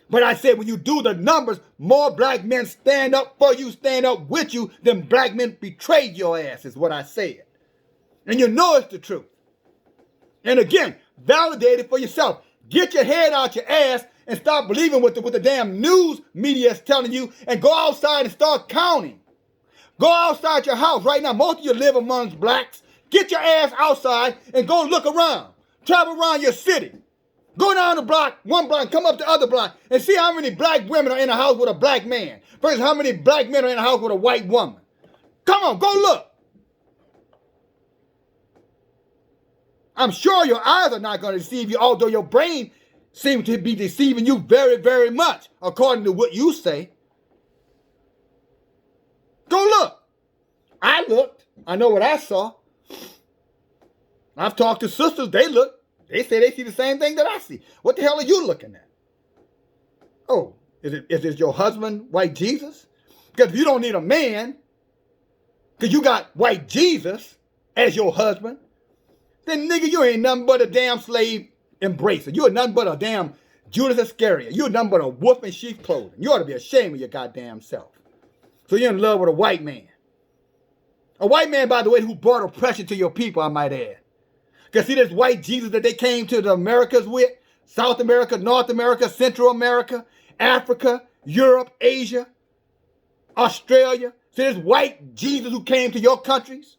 Speaker 1: But I said when you do the numbers, more black men stand up for you, stand up with you, than black men betrayed your ass, is what I said. And you know it's the truth. And again, validate it for yourself. Get your head out your ass and stop believing what the damn news media is telling you, and go outside and start counting. Go outside your house right now. Most of you live amongst blacks. Get your ass outside and go look around. Travel around your city. Go down the block, one block, come up the other block, and see how many black women are in a house with a black man versus how many black men are in a house with a white woman. Come on, go look. I'm sure your eyes are not going to deceive you, although your brain seems to be deceiving you very, very much, according to what you say. Go look. I looked. I know what I saw. I've talked to sisters. They look. They say they see the same thing that I see. What the hell are you looking at? Oh, is it your husband, white Jesus? Because if you don't need a man, because you got white Jesus as your husband, then nigga, you ain't nothing but a damn slave embracer. You are nothing but a damn Judas Iscariot. You're nothing but a wolf in sheep's clothing. You ought to be ashamed of your goddamn self. So you're in love with a white man. A white man, by the way, who brought oppression to your people, I might add. Because see this white Jesus that they came to the Americas with, South America, North America, Central America, Africa, Europe, Asia, Australia. See this white Jesus who came to your countries,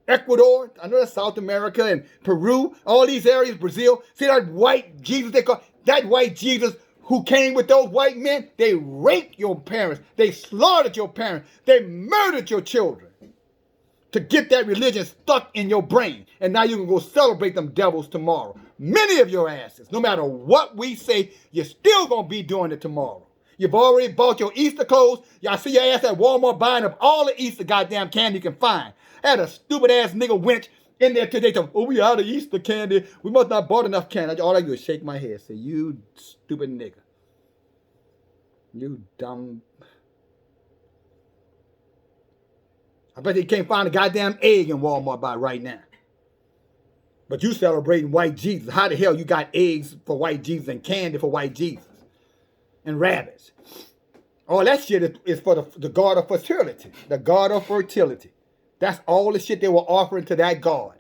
Speaker 1: Ecuador, I know that's South America and Peru, all these areas, Brazil. See that white Jesus they call, that white Jesus who came with those white men, they raped your parents, they slaughtered your parents, they murdered your children to get that religion stuck in your brain. And now you can go celebrate them devils tomorrow. Many of your asses, no matter what we say, you're still going to be doing it tomorrow. You've already bought your Easter clothes. Y'all see your ass at Walmart buying up all the Easter goddamn candy you can find. Had a stupid ass nigga wench in there today. Oh, we out of Easter candy. We must not bought enough candy. All I do is shake my head. Say, you stupid nigga. You dumb. I bet you can't find a goddamn egg in Walmart by right now. But you celebrating white Jesus. How the hell you got eggs for white Jesus and candy for white Jesus? And rabbits. All that shit is for the god of fertility. The god of fertility. That's all the shit they were offering to that god.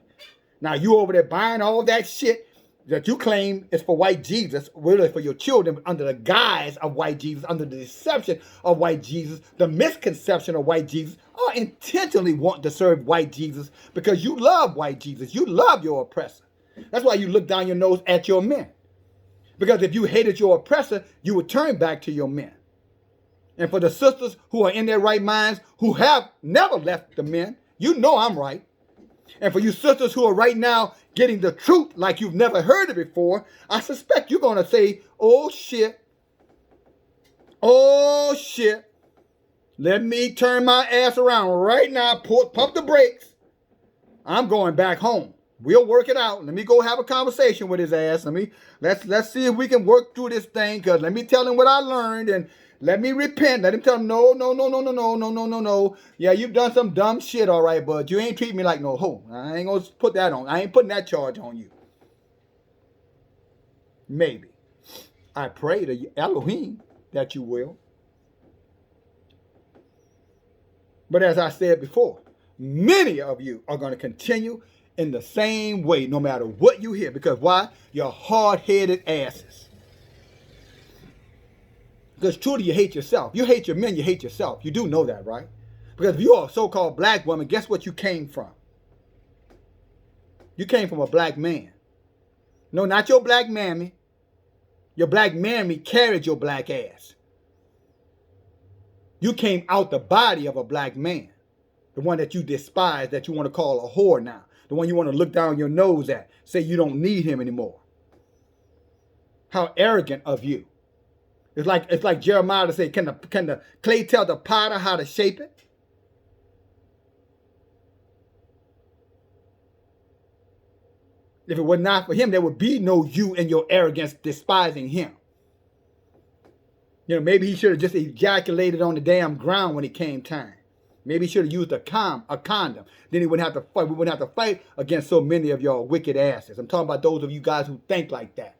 Speaker 1: Now you over there buying all that shit that you claim is for white Jesus, really for your children, under the guise of white Jesus, under the deception of white Jesus, the misconception of white Jesus, or intentionally want to serve white Jesus because you love white Jesus. You love your oppressor. That's why you look down your nose at your men. Because if you hated your oppressor, you would turn back to your men. And for the sisters who are in their right minds, who have never left the men, you know I'm right. And for you sisters who are right now getting the truth like you've never heard it before, I suspect you're going to say, oh shit, oh shit, let me turn my ass around right now, pump the brakes. I'm going back home. We'll work it out. Let me go have a conversation with his ass. Let's see if we can work through this thing. Cause let me tell him what I learned and let me repent. Let him tell him no. Yeah, you've done some dumb shit, all right, but you ain't treat me like no hoe. I ain't gonna put that on. I ain't putting that charge on you. Maybe. I pray to Elohim that you will. But as I said before, many of you are going to continue in the same way, no matter what you hear. Because why? You're hard-headed asses. Because truly, you hate yourself. You hate your men, you hate yourself. You do know that, right? Because if you're a so-called black woman, guess what you came from? You came from a black man. No, not your black mammy. Your black mammy carried your black ass. You came out the body of a black man. The one that you despise, that you want to call a whore now. The one you want to look down your nose at. Say you don't need him anymore. How arrogant of you. It's like Jeremiah to say, can the clay tell the potter how to shape it? If it were not for him, there would be no you and your arrogance despising him. You know, maybe he should have just ejaculated on the damn ground when it came time. Maybe he should have used a condom. Then he wouldn't have to fight. We wouldn't have to fight against so many of y'all wicked asses. I'm talking about those of you guys who think like that.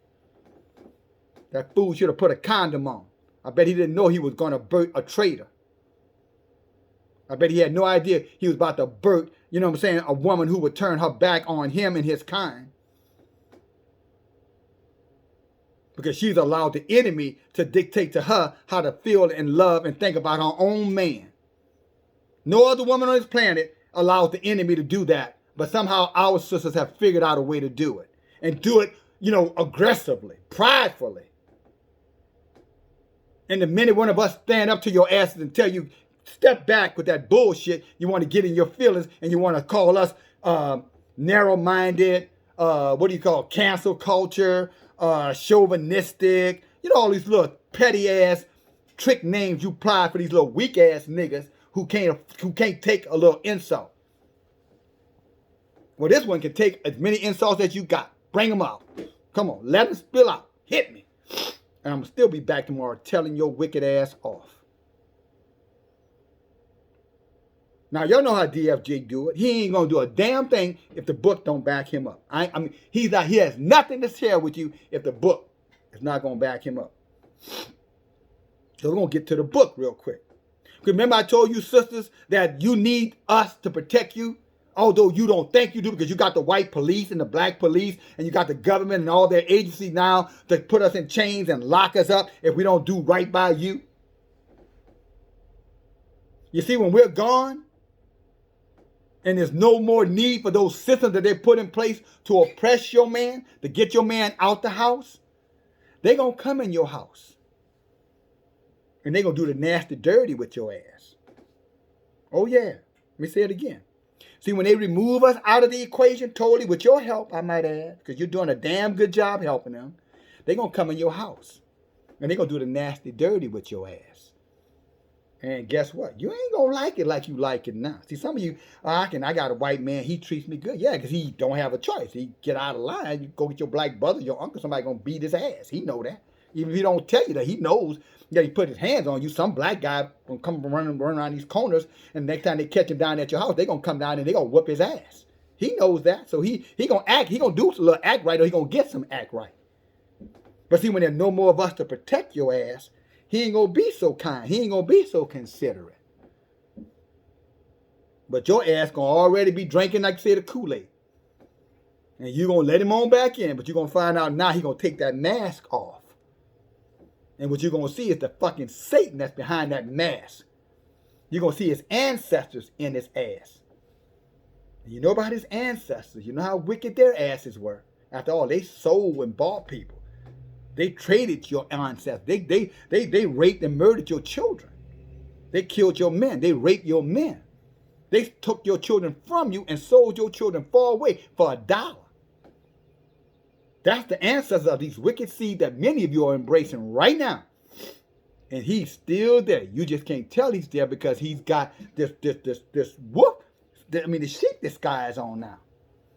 Speaker 1: That fool should have put a condom on. I bet he didn't know he was going to birth a traitor. I bet he had no idea he was about to birth, you know what I'm saying, a woman who would turn her back on him and his kind. Because she's allowed the enemy to dictate to her how to feel and love and think about her own man. No other woman on this planet allows the enemy to do that. But somehow our sisters have figured out a way to do it. And do it, you know, aggressively, pridefully. And the minute one of us stand up to your asses and tell you, step back with that bullshit, you want to get in your feelings and you want to call us narrow-minded, cancel culture, chauvinistic, you know, all these little petty-ass trick names you apply for these little weak-ass niggas who can't take a little insult. Well, this one can take as many insults as you got. Bring them out. Come on, let them spill out. Hit me. And I'm going to still be back tomorrow telling your wicked ass off. Now, y'all know how DFG do it. He ain't going to do a damn thing if the book don't back him up. I mean, he has nothing to share with you if the book is not going to back him up. So we're going to get to the book real quick. Remember I told you, sisters, that you need us to protect you? Although you don't think you do, because you got the white police and the black police, and you got the government and all their agencies now to put us in chains and lock us up if we don't do right by you. You see, when we're gone, and there's no more need for those systems that they put in place to oppress your man, to get your man out the house, they're going to come in your house. And they're going to do the nasty dirty with your ass. Oh, yeah. Let me say it again. See, when they remove us out of the equation totally, with your help, I might add, because you're doing a damn good job helping them, they're going to come in your house. And they're going to do the nasty dirty with your ass. And guess what? You ain't going to like it like you like it now. See, some of you, I got a white man, he treats me good. Yeah, because he don't have a choice. He get out of line. You go get your black brother, your uncle, somebody going to beat his ass. He know that. Even if he don't tell you that, he knows that he put his hands on you. Some black guy going to come running around these corners, and next time they catch him down at your house, they going to come down and they going to whoop his ass. He knows that. So he going to act, he going to do a little act right, or he going to get some act right. But see, when there's no more of us to protect your ass, he ain't going to be so kind. He ain't going to be so considerate. But your ass going to already be drinking, like I said, the Kool-Aid. And you're going to let him on back in, but you're going to find out now he's going to take that mask off. And what you're going to see is the fucking Satan that's behind that mask. You're going to see his ancestors in his ass. And you know about his ancestors. You know how wicked their asses were. After all, they sold and bought people. They traded your ancestors. They raped and murdered your children. They killed your men. They raped your men. They took your children from you and sold your children far away for $1. That's the ancestors of these wicked seed that many of you are embracing right now. And he's still there. You just can't tell he's there because he's got this whoop. The sheep disguise on now.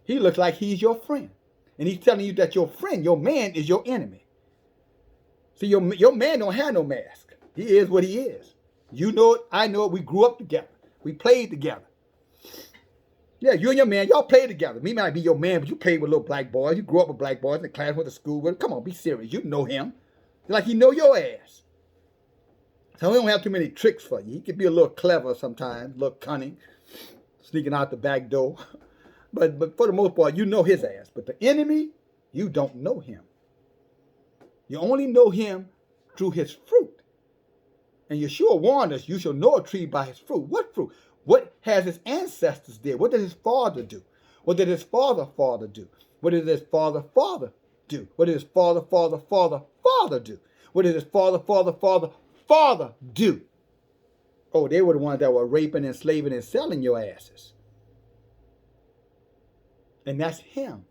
Speaker 1: He looks like he's your friend. And he's telling you that your friend, your man, is your enemy. See, your man don't have no mask. He is what he is. You know it. I know it. We grew up together. We played together. Yeah, you and your man, y'all played together. Me might be your man, but you played with little black boys. You grew up with black boys in the class, went to school with him. Come on, be serious. You know him. Like he know your ass. So he don't have too many tricks for you. He can be a little clever sometimes, a little cunning, sneaking out the back door. But for the most part, you know his ass. But the enemy, you don't know him. You only know him through his fruit. And Yeshua warned us, you shall know a tree by his fruit. What fruit? What has his ancestors did? What did his father do? What did his father do? What did his father do? What did his father do? What did his father do? Oh, they were the ones that were raping, enslaving, and selling your asses. And that's him.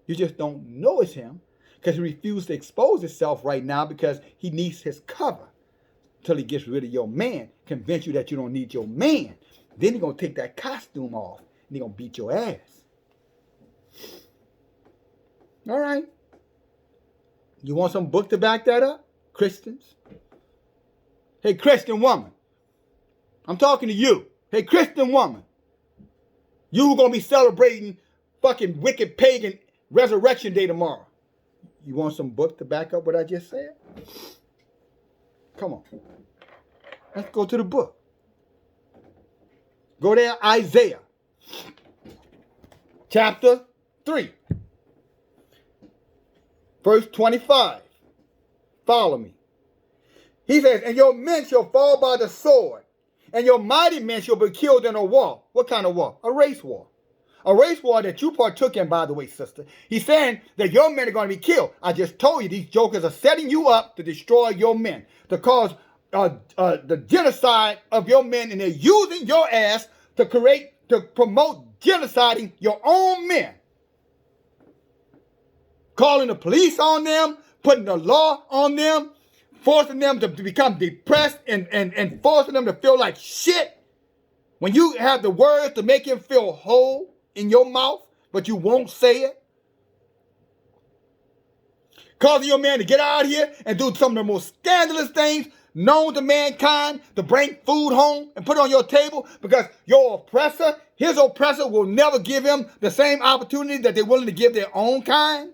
Speaker 1: You just don't know it's him because he refused to expose himself right now because he needs his cover until he gets rid of your man, convince you that you don't need your man. Then he's going to take that costume off and he's going to beat your ass. All right. You want some book to back that up? Christians? Hey, Christian woman. I'm talking to you. Hey, Christian woman. You who going to be celebrating fucking wicked pagan resurrection day tomorrow. You want some book to back up what I just said? Come on. Let's go to the book. Go there, Isaiah. Chapter 3. Verse 25. Follow me. He says, and your men shall fall by the sword, and your mighty men shall be killed in a war. What kind of war? A race war. A race war that you partook in, by the way, sister. He's saying that your men are going to be killed. I just told you these jokers are setting you up to destroy your men, to cause the genocide of your men, and they're using your ass to promote genociding your own men. Calling the police on them, putting the law on them, forcing them to become depressed and forcing them to feel like shit. When you have the words to make him feel whole in your mouth, but you won't say it. Causing your man to get out here and do some of the most scandalous things known to mankind, to bring food home and put it on your table, because your oppressor, his oppressor, will never give him the same opportunity that they're willing to give their own kind.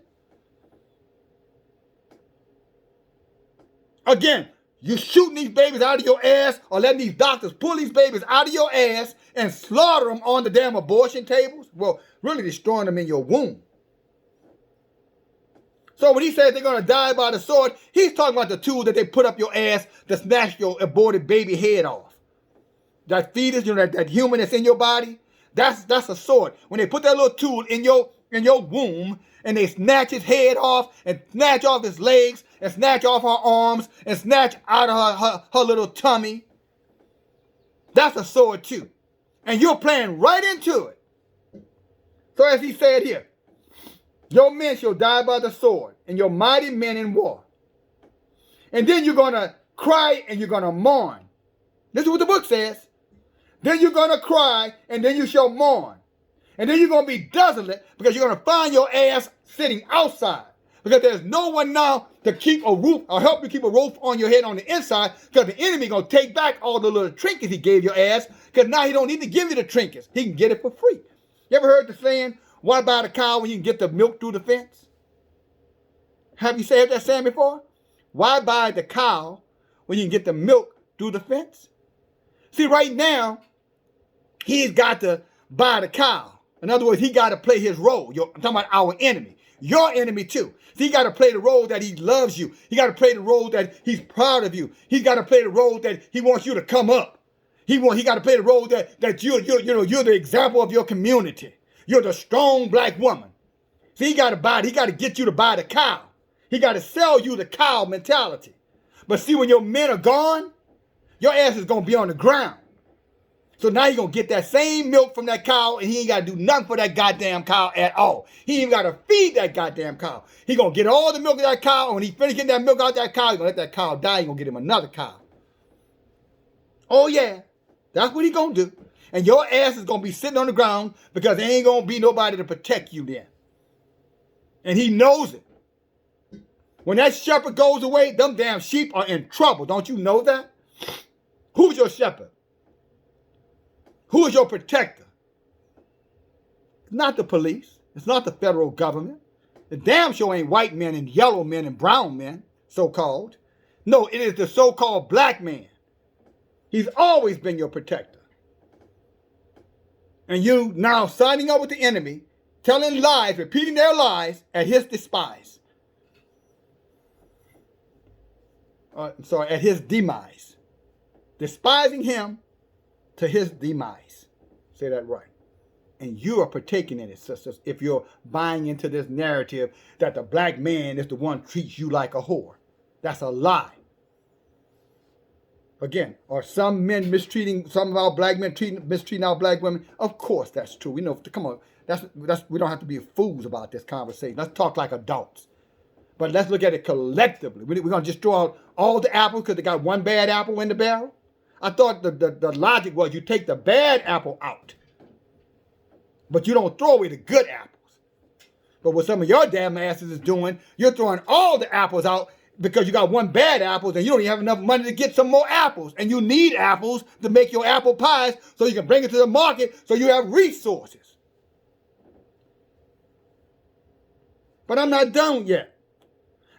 Speaker 1: Again, you shooting these babies out of your ass or letting these doctors pull these babies out of your ass and slaughter them on the damn abortion tables. Well, really destroying them in your womb. So when he says they're going to die by the sword, he's talking about the tool that they put up your ass to snatch your aborted baby head off. That fetus, that human that's in your body, that's a sword. When they put that little tool in your womb and they snatch his head off and snatch off his legs and snatch off her arms and snatch out of her little tummy, that's a sword too. And you're playing right into it. So as he said here, your men shall die by the sword, and your mighty men in war. And then you're going to cry and you're going to mourn. This is what the book says. Then you're going to cry and then you shall mourn. And then you're going to be desolate because you're going to find your ass sitting outside. Because there's no one now to keep a roof or help you keep a roof on your head on the inside, because the enemy going to take back all the little trinkets he gave your ass, because now he don't need to give you the trinkets. He can get it for free. You ever heard the saying, what about a cow when you can get the milk through the fence? Have you said that saying before? Why buy the cow when you can get the milk through the fence? See, right now, he's got to buy the cow. In other words, he got to play his role. I'm talking about our enemy. Your enemy too. So he got to play the role that he loves you. He got to play the role that he's proud of you. He's got to play the role that he wants you to come up. He got to play the role that you're the example of your community. You're the strong black woman. So he got to get you to buy the cow. He got to sell you the cow mentality. But see, when your men are gone, your ass is going to be on the ground. So now you're going to get that same milk from that cow, and he ain't got to do nothing for that goddamn cow at all. He ain't got to feed that goddamn cow. He going to get all the milk of that cow, and when he finish getting that milk out of that cow, he's going to let that cow die. He's going to get him another cow. Oh, yeah. That's what he going to do. And your ass is going to be sitting on the ground because there ain't going to be nobody to protect you then. And he knows it. When that shepherd goes away, them damn sheep are in trouble. Don't you know that? Who's your shepherd? Who is your protector? It's not the police. It's not the federal government. The damn sure ain't white men and yellow men and brown men, so-called. No, it is the so-called black man. He's always been your protector. And you now signing up with the enemy, telling lies, repeating their lies at his despise. At his demise. Despising him to his demise. Say that right. And you are partaking in it, sisters, if you're buying into this narrative that the black man is the one who treats you like a whore. That's a lie. Again, are some men mistreating, some of our black men mistreating our black women? Of course that's true. We know, come on, we don't have to be fools about this conversation. Let's talk like adults. But let's look at it collectively. We're going to just throw out all the apples because they got one bad apple in the barrel? I thought the logic was you take the bad apple out, but you don't throw away the good apples. But what some of your damn asses is doing, you're throwing all the apples out because you got one bad apple and you don't even have enough money to get some more apples. And you need apples to make your apple pies so you can bring it to the market so you have resources. But I'm not done yet.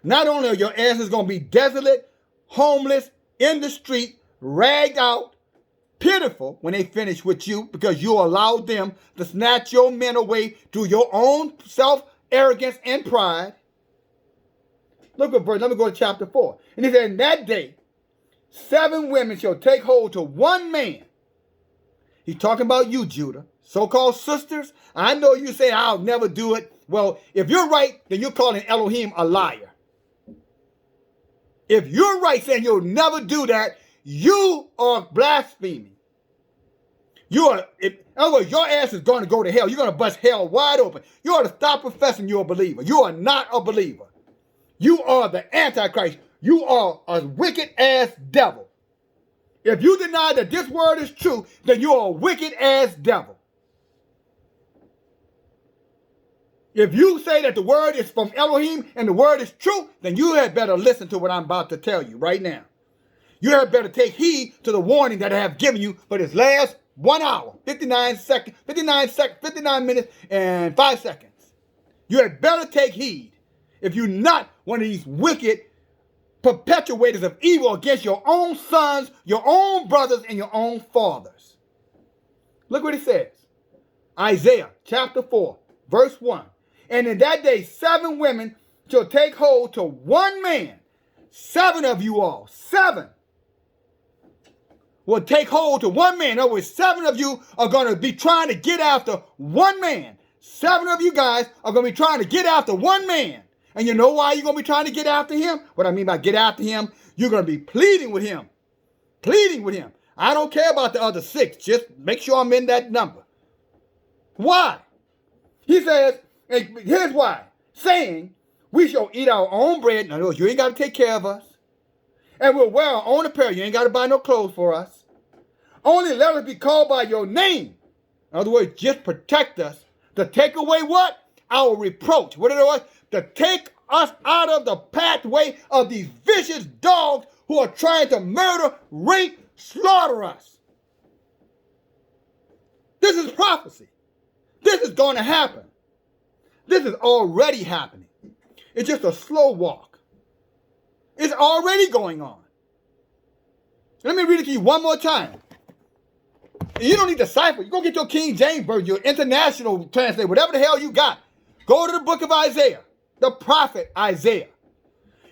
Speaker 1: Not only are your asses going to be desolate, homeless, in the street, ragged out, pitiful when they finish with you because you allowed them to snatch your men away through your own self-arrogance and pride. Look at verse, let me go to chapter 4. And he said, in that day, 7 women shall take hold to one man. He's talking about you, Judah. So-called sisters. I know you say, I'll never do it. Well, if you're right, then you're calling Elohim a liar. If you're right saying you'll never do that, you are blaspheming. In other words, your ass is going to go to hell. You're going to bust hell wide open. You ought to stop professing you're a believer. You are not a believer. You are the Antichrist. You are a wicked ass devil. If you deny that this word is true, then you're a wicked ass devil. If you say that the word is from Elohim and the word is true, then you had better listen to what I'm about to tell you right now. You had better take heed to the warning that I have given you for this last 1 hour, 59 minutes, and 5 seconds. You had better take heed if you're not one of these wicked perpetuators of evil against your own sons, your own brothers, and your own fathers. Look what it says. Isaiah chapter 4, verse 1. And in that day, 7 women shall take hold to one man. 7 of you all, 7 will take hold to one man. In other words, 7 of you are going to be trying to get after one man. 7 of you guys are going to be trying to get after one man. And you know why you're going to be trying to get after him? What I mean by get after him, you're going to be pleading with him. Pleading with him. I don't care about the other 6. Just make sure I'm in that number. Why? He says, and here's why. Saying, we shall eat our own bread. In other words, you ain't got to take care of us. And we'll wear our own apparel. You ain't got to buy no clothes for us. Only let us be called by your name. In other words, just protect us. To take away what? Our reproach. What it was? To take us out of the pathway of these vicious dogs who are trying to murder, rape, slaughter us. This is prophecy. This is going to happen. This is already happening. It's just a slow walk. It's already going on. Let me read it to you one more time. You don't need to cipher. You go get your King James Version, your international translation, whatever the hell you got. Go to the book of Isaiah, the prophet Isaiah.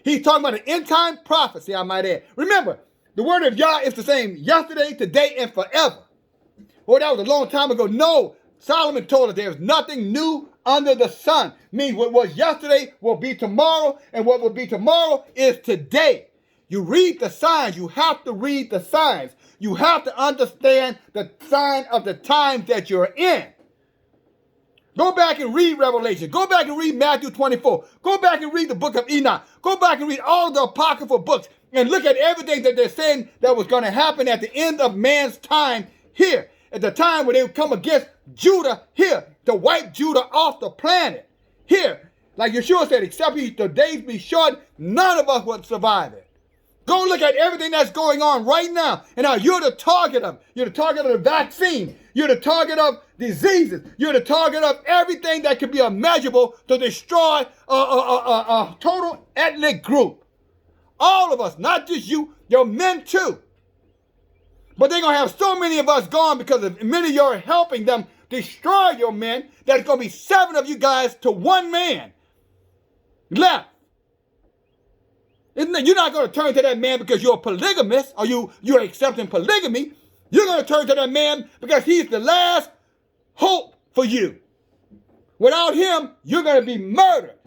Speaker 1: He's talking about an end time prophecy, I might add. Remember, the word of Yah is the same yesterday, today, and forever. Well, that was a long time ago. No, Solomon told us there's nothing new under the sun. Means what was yesterday will be tomorrow, and what will be tomorrow is today. You read the signs. You have to read the signs. You have to understand the sign of the times that you're in. Go back and read Revelation. Go back and read Matthew 24. Go back and read the book of Enoch. Go back and read all the apocryphal books and look at everything that they're saying that was going to happen at the end of man's time here. At the time when they would come against Judah here to wipe Judah off the planet here. Like Yeshua said, except the days be short, none of us would survive it. Go look at everything that's going on right now. And now you're the target of. You're the target of the vaccine. You're the target of diseases. You're the target of everything that could be imaginable to destroy a total ethnic group. All of us, not just you, your men too. But they're going to have so many of us gone because of many of you are helping them destroy your men that it's going to be 7 of you guys to 1 man left. You're not going to turn to that man because you're a polygamist or you're accepting polygamy. You're going to turn to that man because he's the last hope for you. Without him, you're going to be murdered.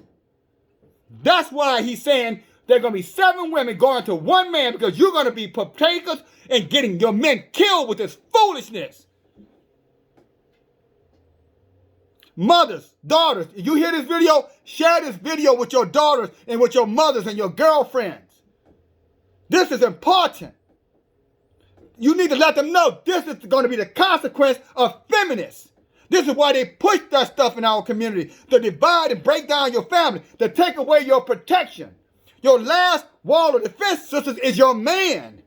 Speaker 1: That's why he's saying there are going to be 7 women going to 1 man because you're going to be partakers in getting your men killed with this foolishness. Mothers, daughters, you hear this video? Share this video with your daughters and with your mothers and your girlfriends. This is important. You need to let them know this is going to be the consequence of feminists. This is why they push that stuff in our community, to divide and break down your family, to take away your protection. Your last wall of defense, sisters, is your man.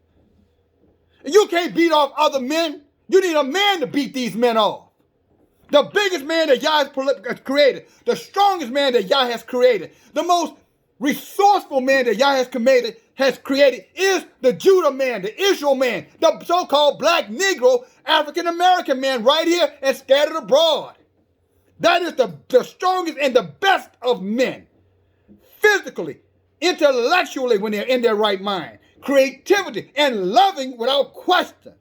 Speaker 1: You can't beat off other men. You need a man to beat these men off. The biggest man that Yah has created, the strongest man that Yah has created, the most resourceful man that Yah has created is the Judah man, the Israel man, the so-called black Negro, African-American man right here and scattered abroad. That is the strongest and the best of men. Physically, intellectually when they're in their right mind, creativity and loving without question.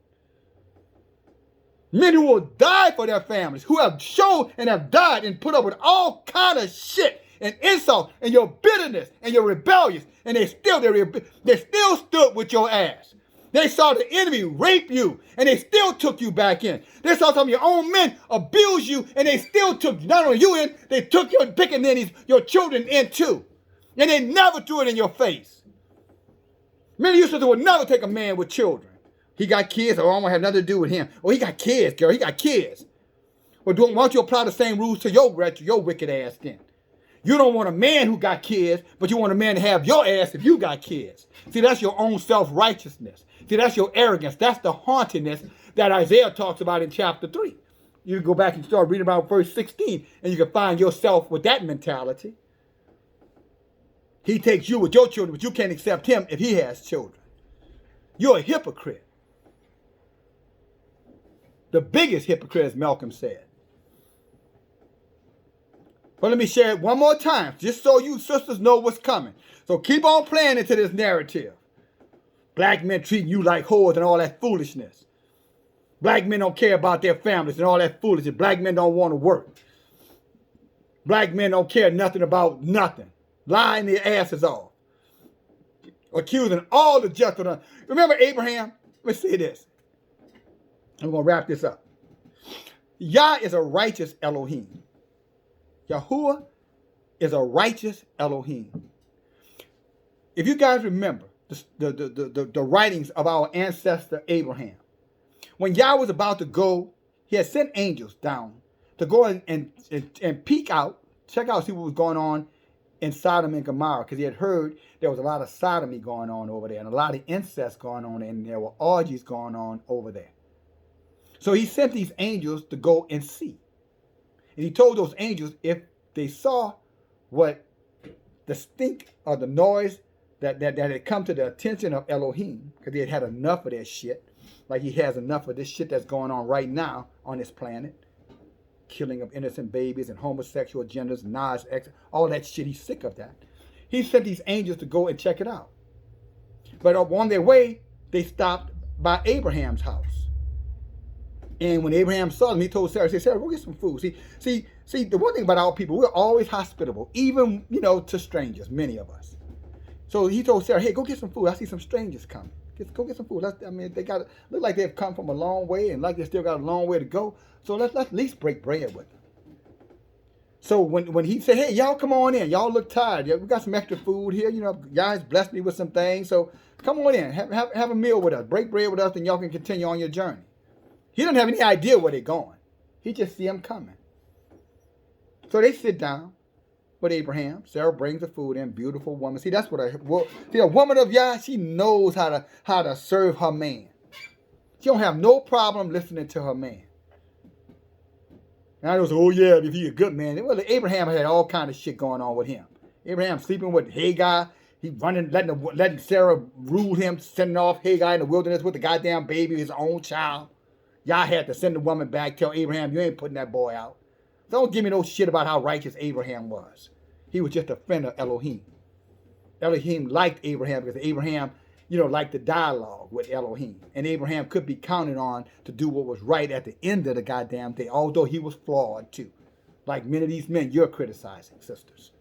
Speaker 1: Men who will die for their families, who have shown and have died and put up with all kind of shit and insult and your bitterness and your rebellious, and they still stood with your ass. They saw the enemy rape you, and they still took you back in. They saw some of your own men abuse you, and they still took not only you in, they took your pickaninnies, your children in too. And they never threw it in your face. Many of you sisters would never take a man with children. He got kids, or I don't want to have nothing to do with him. Oh, he got kids, girl. He got kids. Well, why don't you apply the same rules to your wicked ass then? You don't want a man who got kids, but you want a man to have your ass if you got kids. See, that's your own self-righteousness. See, that's your arrogance. That's the haughtiness that Isaiah talks about in chapter 3. You can go back and start reading about verse 16, and you can find yourself with that mentality. He takes you with your children, but you can't accept him if he has children. You're a hypocrite. The biggest hypocrite, as Malcolm said. But let me share it one more time, just so you sisters know what's coming. So keep on playing into this narrative. Black men treating you like whores and all that foolishness. Black men don't care about their families and all that foolishness. Black men don't want to work. Black men don't care nothing about nothing. Lying their asses off. Accusing all the just of them. Remember Abraham? Let me say this. I'm going to wrap this up. Yah is a righteous Elohim. Yahuwah is a righteous Elohim. If you guys remember, the writings of our ancestor Abraham. When Yah was about to go, he had sent angels down to go and peek out, check out, see what was going on in Sodom and Gomorrah, because he had heard there was a lot of sodomy going on over there and a lot of incest going on, and there were orgies going on over there. So he sent these angels to go and see. And he told those angels if they saw what the stink or the noise that had come to the attention of Elohim, because he had had enough of that shit, like he has enough of this shit that's going on right now on this planet. Killing of innocent babies and homosexual agendas, Nas X, all that shit. He's sick of that. He sent these angels to go and check it out. But on their way, they stopped by Abraham's house. And when Abraham saw them, he told Sarah, he said, Sarah, go get some food. See, the one thing about our people, we're always hospitable, even, to strangers, many of us. So he told Sarah, hey, go get some food. I see some strangers coming. Go get some food. They got look like they've come from a long way, and like they still got a long way to go. So let's at least break bread with them. So when he said, hey, y'all come on in. Y'all look tired. We got some extra food here. Y'all blessed me with some things. So come on in. Have a meal with us. Break bread with us, and y'all can continue on your journey. He doesn't have any idea where they're going. He just see them coming. So they sit down with Abraham. Sarah brings the food in. Beautiful woman. See, that's what a woman of Yah, she knows how to serve her man. She don't have no problem listening to her man. And I was, oh yeah, if he's a good man. Well, Abraham had all kind of shit going on with him. Abraham sleeping with Hagar. He running, letting Sarah rule him, sending off Hagar in the wilderness with the goddamn baby, his own child. Y'all had to send the woman back, tell Abraham, you ain't putting that boy out. Don't give me no shit about how righteous Abraham was. He was just a friend of Elohim. Elohim liked Abraham because Abraham, liked the dialogue with Elohim. And Abraham could be counted on to do what was right at the end of the goddamn day, although he was flawed too. Like many of these men you're criticizing, sisters.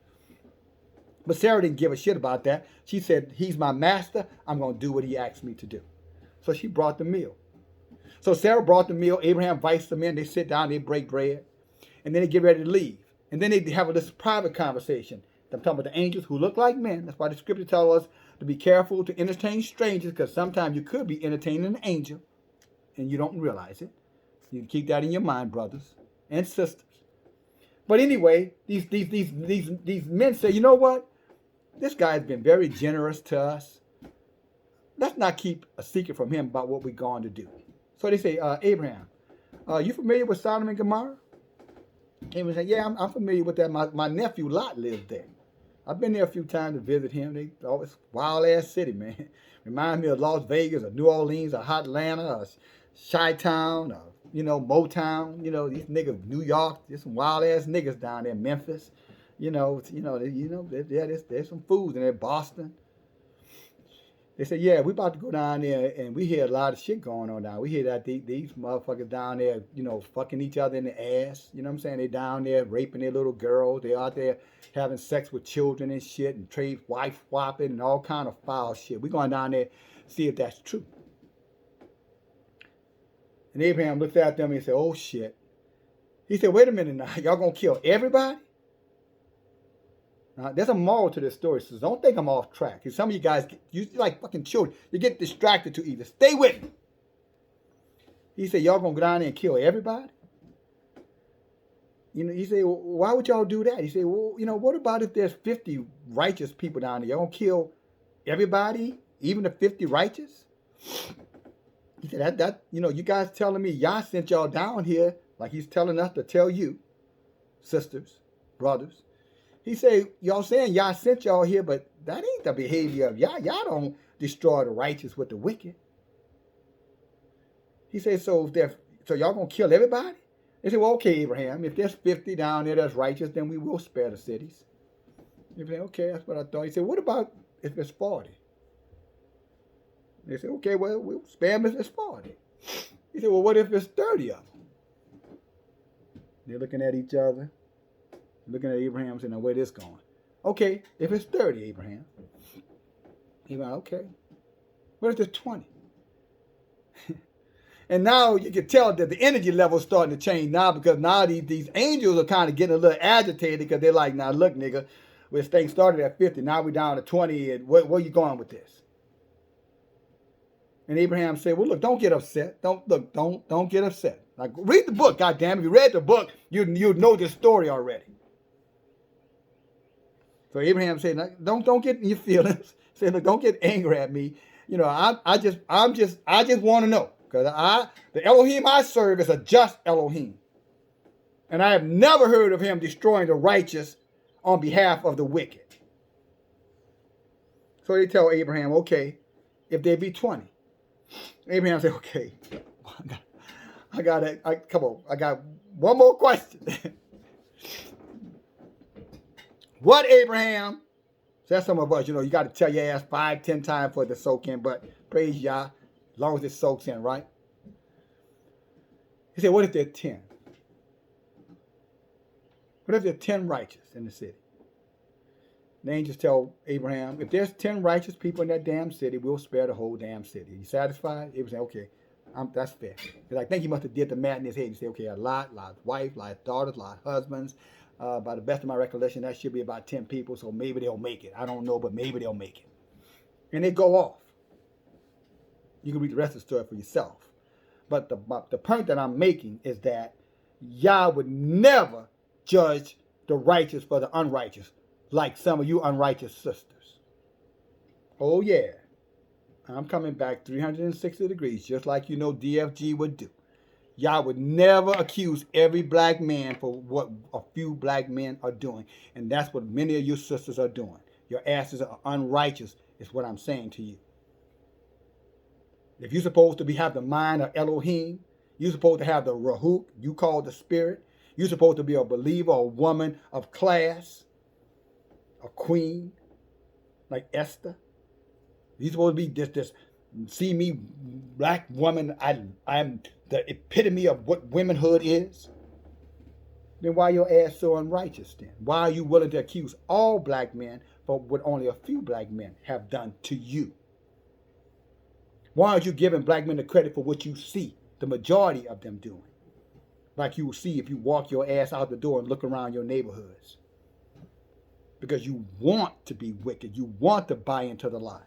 Speaker 1: But Sarah didn't give a shit about that. She said, he's my master. I'm going to do what he asked me to do. So she brought the meal. So Sarah brought the meal. Abraham invites them in. They sit down. They break bread. And then they get ready to leave. And then they have this private conversation. I'm talking about the angels who look like men. That's why the scripture tells us to be careful to entertain strangers, because sometimes you could be entertaining an angel and you don't realize it. You keep that in your mind, brothers and sisters. But anyway, these men say, you know what? This guy's been very generous to us. Let's not keep a secret from him about what we're going to do. So they say, Abraham, you familiar with Sodom and Gomorrah? Abraham said, yeah, I'm familiar with that. My nephew Lot lives there. I've been there a few times to visit him. They always wild-ass city, man. Reminds me of Las Vegas or New Orleans or Atlanta or Chi-Town or, Motown. These niggas, New York, there's some wild-ass niggas down there. Memphis. There's some fools in there. Boston. They said, yeah, we about to go down there, and we hear a lot of shit going on down. We hear that these motherfuckers down there, fucking each other in the ass. You know what I'm saying? They down there raping their little girls. They out there having sex with children and shit, and trade wife swapping and all kind of foul shit. We going down there to see if that's true. And Abraham looked at them and he said, oh shit. He said, wait a minute now, y'all gonna kill everybody? There's a moral to this story, so don't think I'm off track. Because some of you guys, you like fucking children. You get distracted too easily. Stay with me. He said, y'all going to go down there and kill everybody? He said, well, why would y'all do that? He said, well, what about if there's 50 righteous people down there? Y'all going to kill everybody, even the 50 righteous? He said, you guys telling me Yah sent y'all down here like he's telling us to tell you, sisters, brothers. He said, y'all saying Yah sent y'all here, but that ain't the behavior of Yah. Yah don't destroy the righteous with the wicked. He said, so y'all going to kill everybody? They said, well, okay, Abraham, if there's 50 down there that's righteous, then we will spare the cities. Abraham, okay, that's what I thought. He said, what about if it's 40? They said, okay, well, we'll spare them if it's 40. He said, well, what if it's 30 of them? They're looking at each other. Looking at Abraham saying, now where this going? Okay, if it's 30, Abraham. He went, okay. What if it's 20? And now you can tell that the energy level is starting to change now, because now these angels are kind of getting a little agitated, because they're like, now look, nigga, this thing started at 50. Now we're down to 20. And where you going with this? And Abraham said, well, look, don't get upset. Don't get upset. Like, read the book, goddamn. If you read the book, you'd know this story already. So Abraham said, don't get in your feelings. He said, look, don't get angry at me. You know, I just want to know. Because the Elohim I serve is a just Elohim. And I have never heard of him destroying the righteous on behalf of the wicked. So they tell Abraham, okay, if there be 20. Abraham said, okay, come on, I got one more question. What, Abraham? So that's some of us, you know, you got to tell your ass 5, 10 times for it to soak in, but praise Yah, as long as it soaks in, right? He said, what if there are 10? What if there are 10 righteous in the city? The angels tell Abraham, if there's 10 righteous people in that damn city, we'll spare the whole damn city. You satisfied? Abraham said, okay, that's fair. Because I think he must have did the math in his head. He said, okay, a lot of wife, a lot of daughters, a lot of husbands. By the best of my recollection, that should be about 10 people, so maybe they'll make it. I don't know, but maybe they'll make it. And they go off. You can read the rest of the story for yourself. But the point that I'm making is that Yah would never judge the righteous for the unrighteous, like some of you unrighteous sisters. Oh yeah, I'm coming back 360 degrees, just like you know DFG would do. Yah would never accuse every black man for what a few black men are doing. And that's what many of your sisters are doing. Your asses are unrighteous, is what I'm saying to you. If you're supposed to have the mind of Elohim, you're supposed to have the Rahuk, you call the spirit. You're supposed to be a believer, a woman of class, a queen, like Esther. You're supposed to be this see me, black woman, I'm the epitome of what womanhood is. Then why your ass so unrighteous then? Why are you willing to accuse all black men for what only a few black men have done to you? Why aren't you giving black men the credit for what you see the majority of them doing? Like you will see if you walk your ass out the door and look around your neighborhoods. Because you want to be wicked. You want to buy into the lie.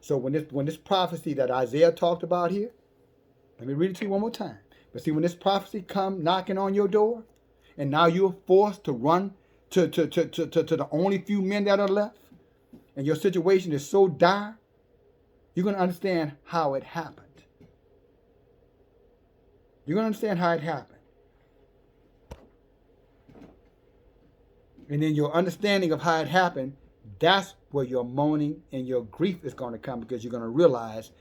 Speaker 1: So when this prophecy that Isaiah talked about here, let me read it to you one more time. But see, when this prophecy come knocking on your door, and now you're forced to run to the only few men that are left, and your situation is so dire, you're going to understand how it happened. You're going to understand how it happened. And then your understanding of how it happened, that's where your moaning and your grief is going to come, because you're going to realize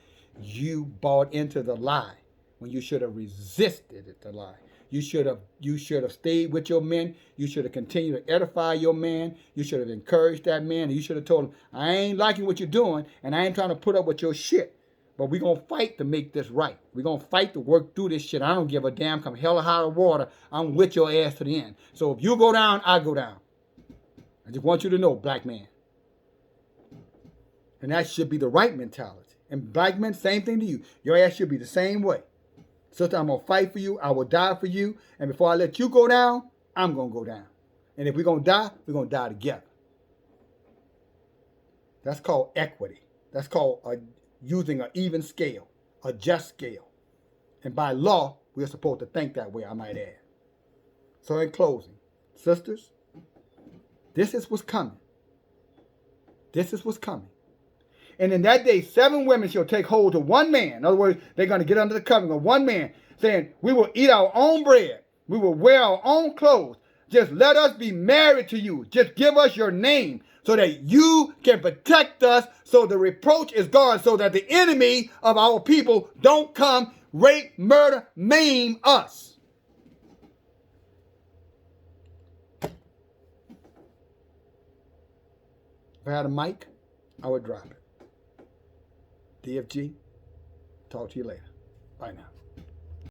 Speaker 1: you bought into the lie when you should have resisted the lie. You should have stayed with your men. You should have continued to edify your man. You should have encouraged that man. And you should have told him, I ain't liking what you're doing, and I ain't trying to put up with your shit. But we're going to fight to make this right. We're going to fight to work through this shit. I don't give a damn. Come hell or high water, I'm with your ass to the end. So if you go down, I go down. I just want you to know, black man. And that should be the right mentality. And black men, same thing to you. Your ass should be the same way. Sister, I'm going to fight for you. I will die for you. And before I let you go down, I'm going to go down. And if we're going to die, we're going to die together. That's called equity. That's called using an even scale, a just scale. And by law, we're supposed to think that way, I might add. So in closing, sisters, this is what's coming. This is what's coming. And in that day, 7 women shall take hold of one man. In other words, they're going to get under the covering of one man, saying, we will eat our own bread. We will wear our own clothes. Just let us be married to you. Just give us your name so that you can protect us, so the reproach is gone, so that the enemy of our people don't come, rape, murder, maim us. If I had a mic, I would drop it. DFG, talk to you later. Bye now.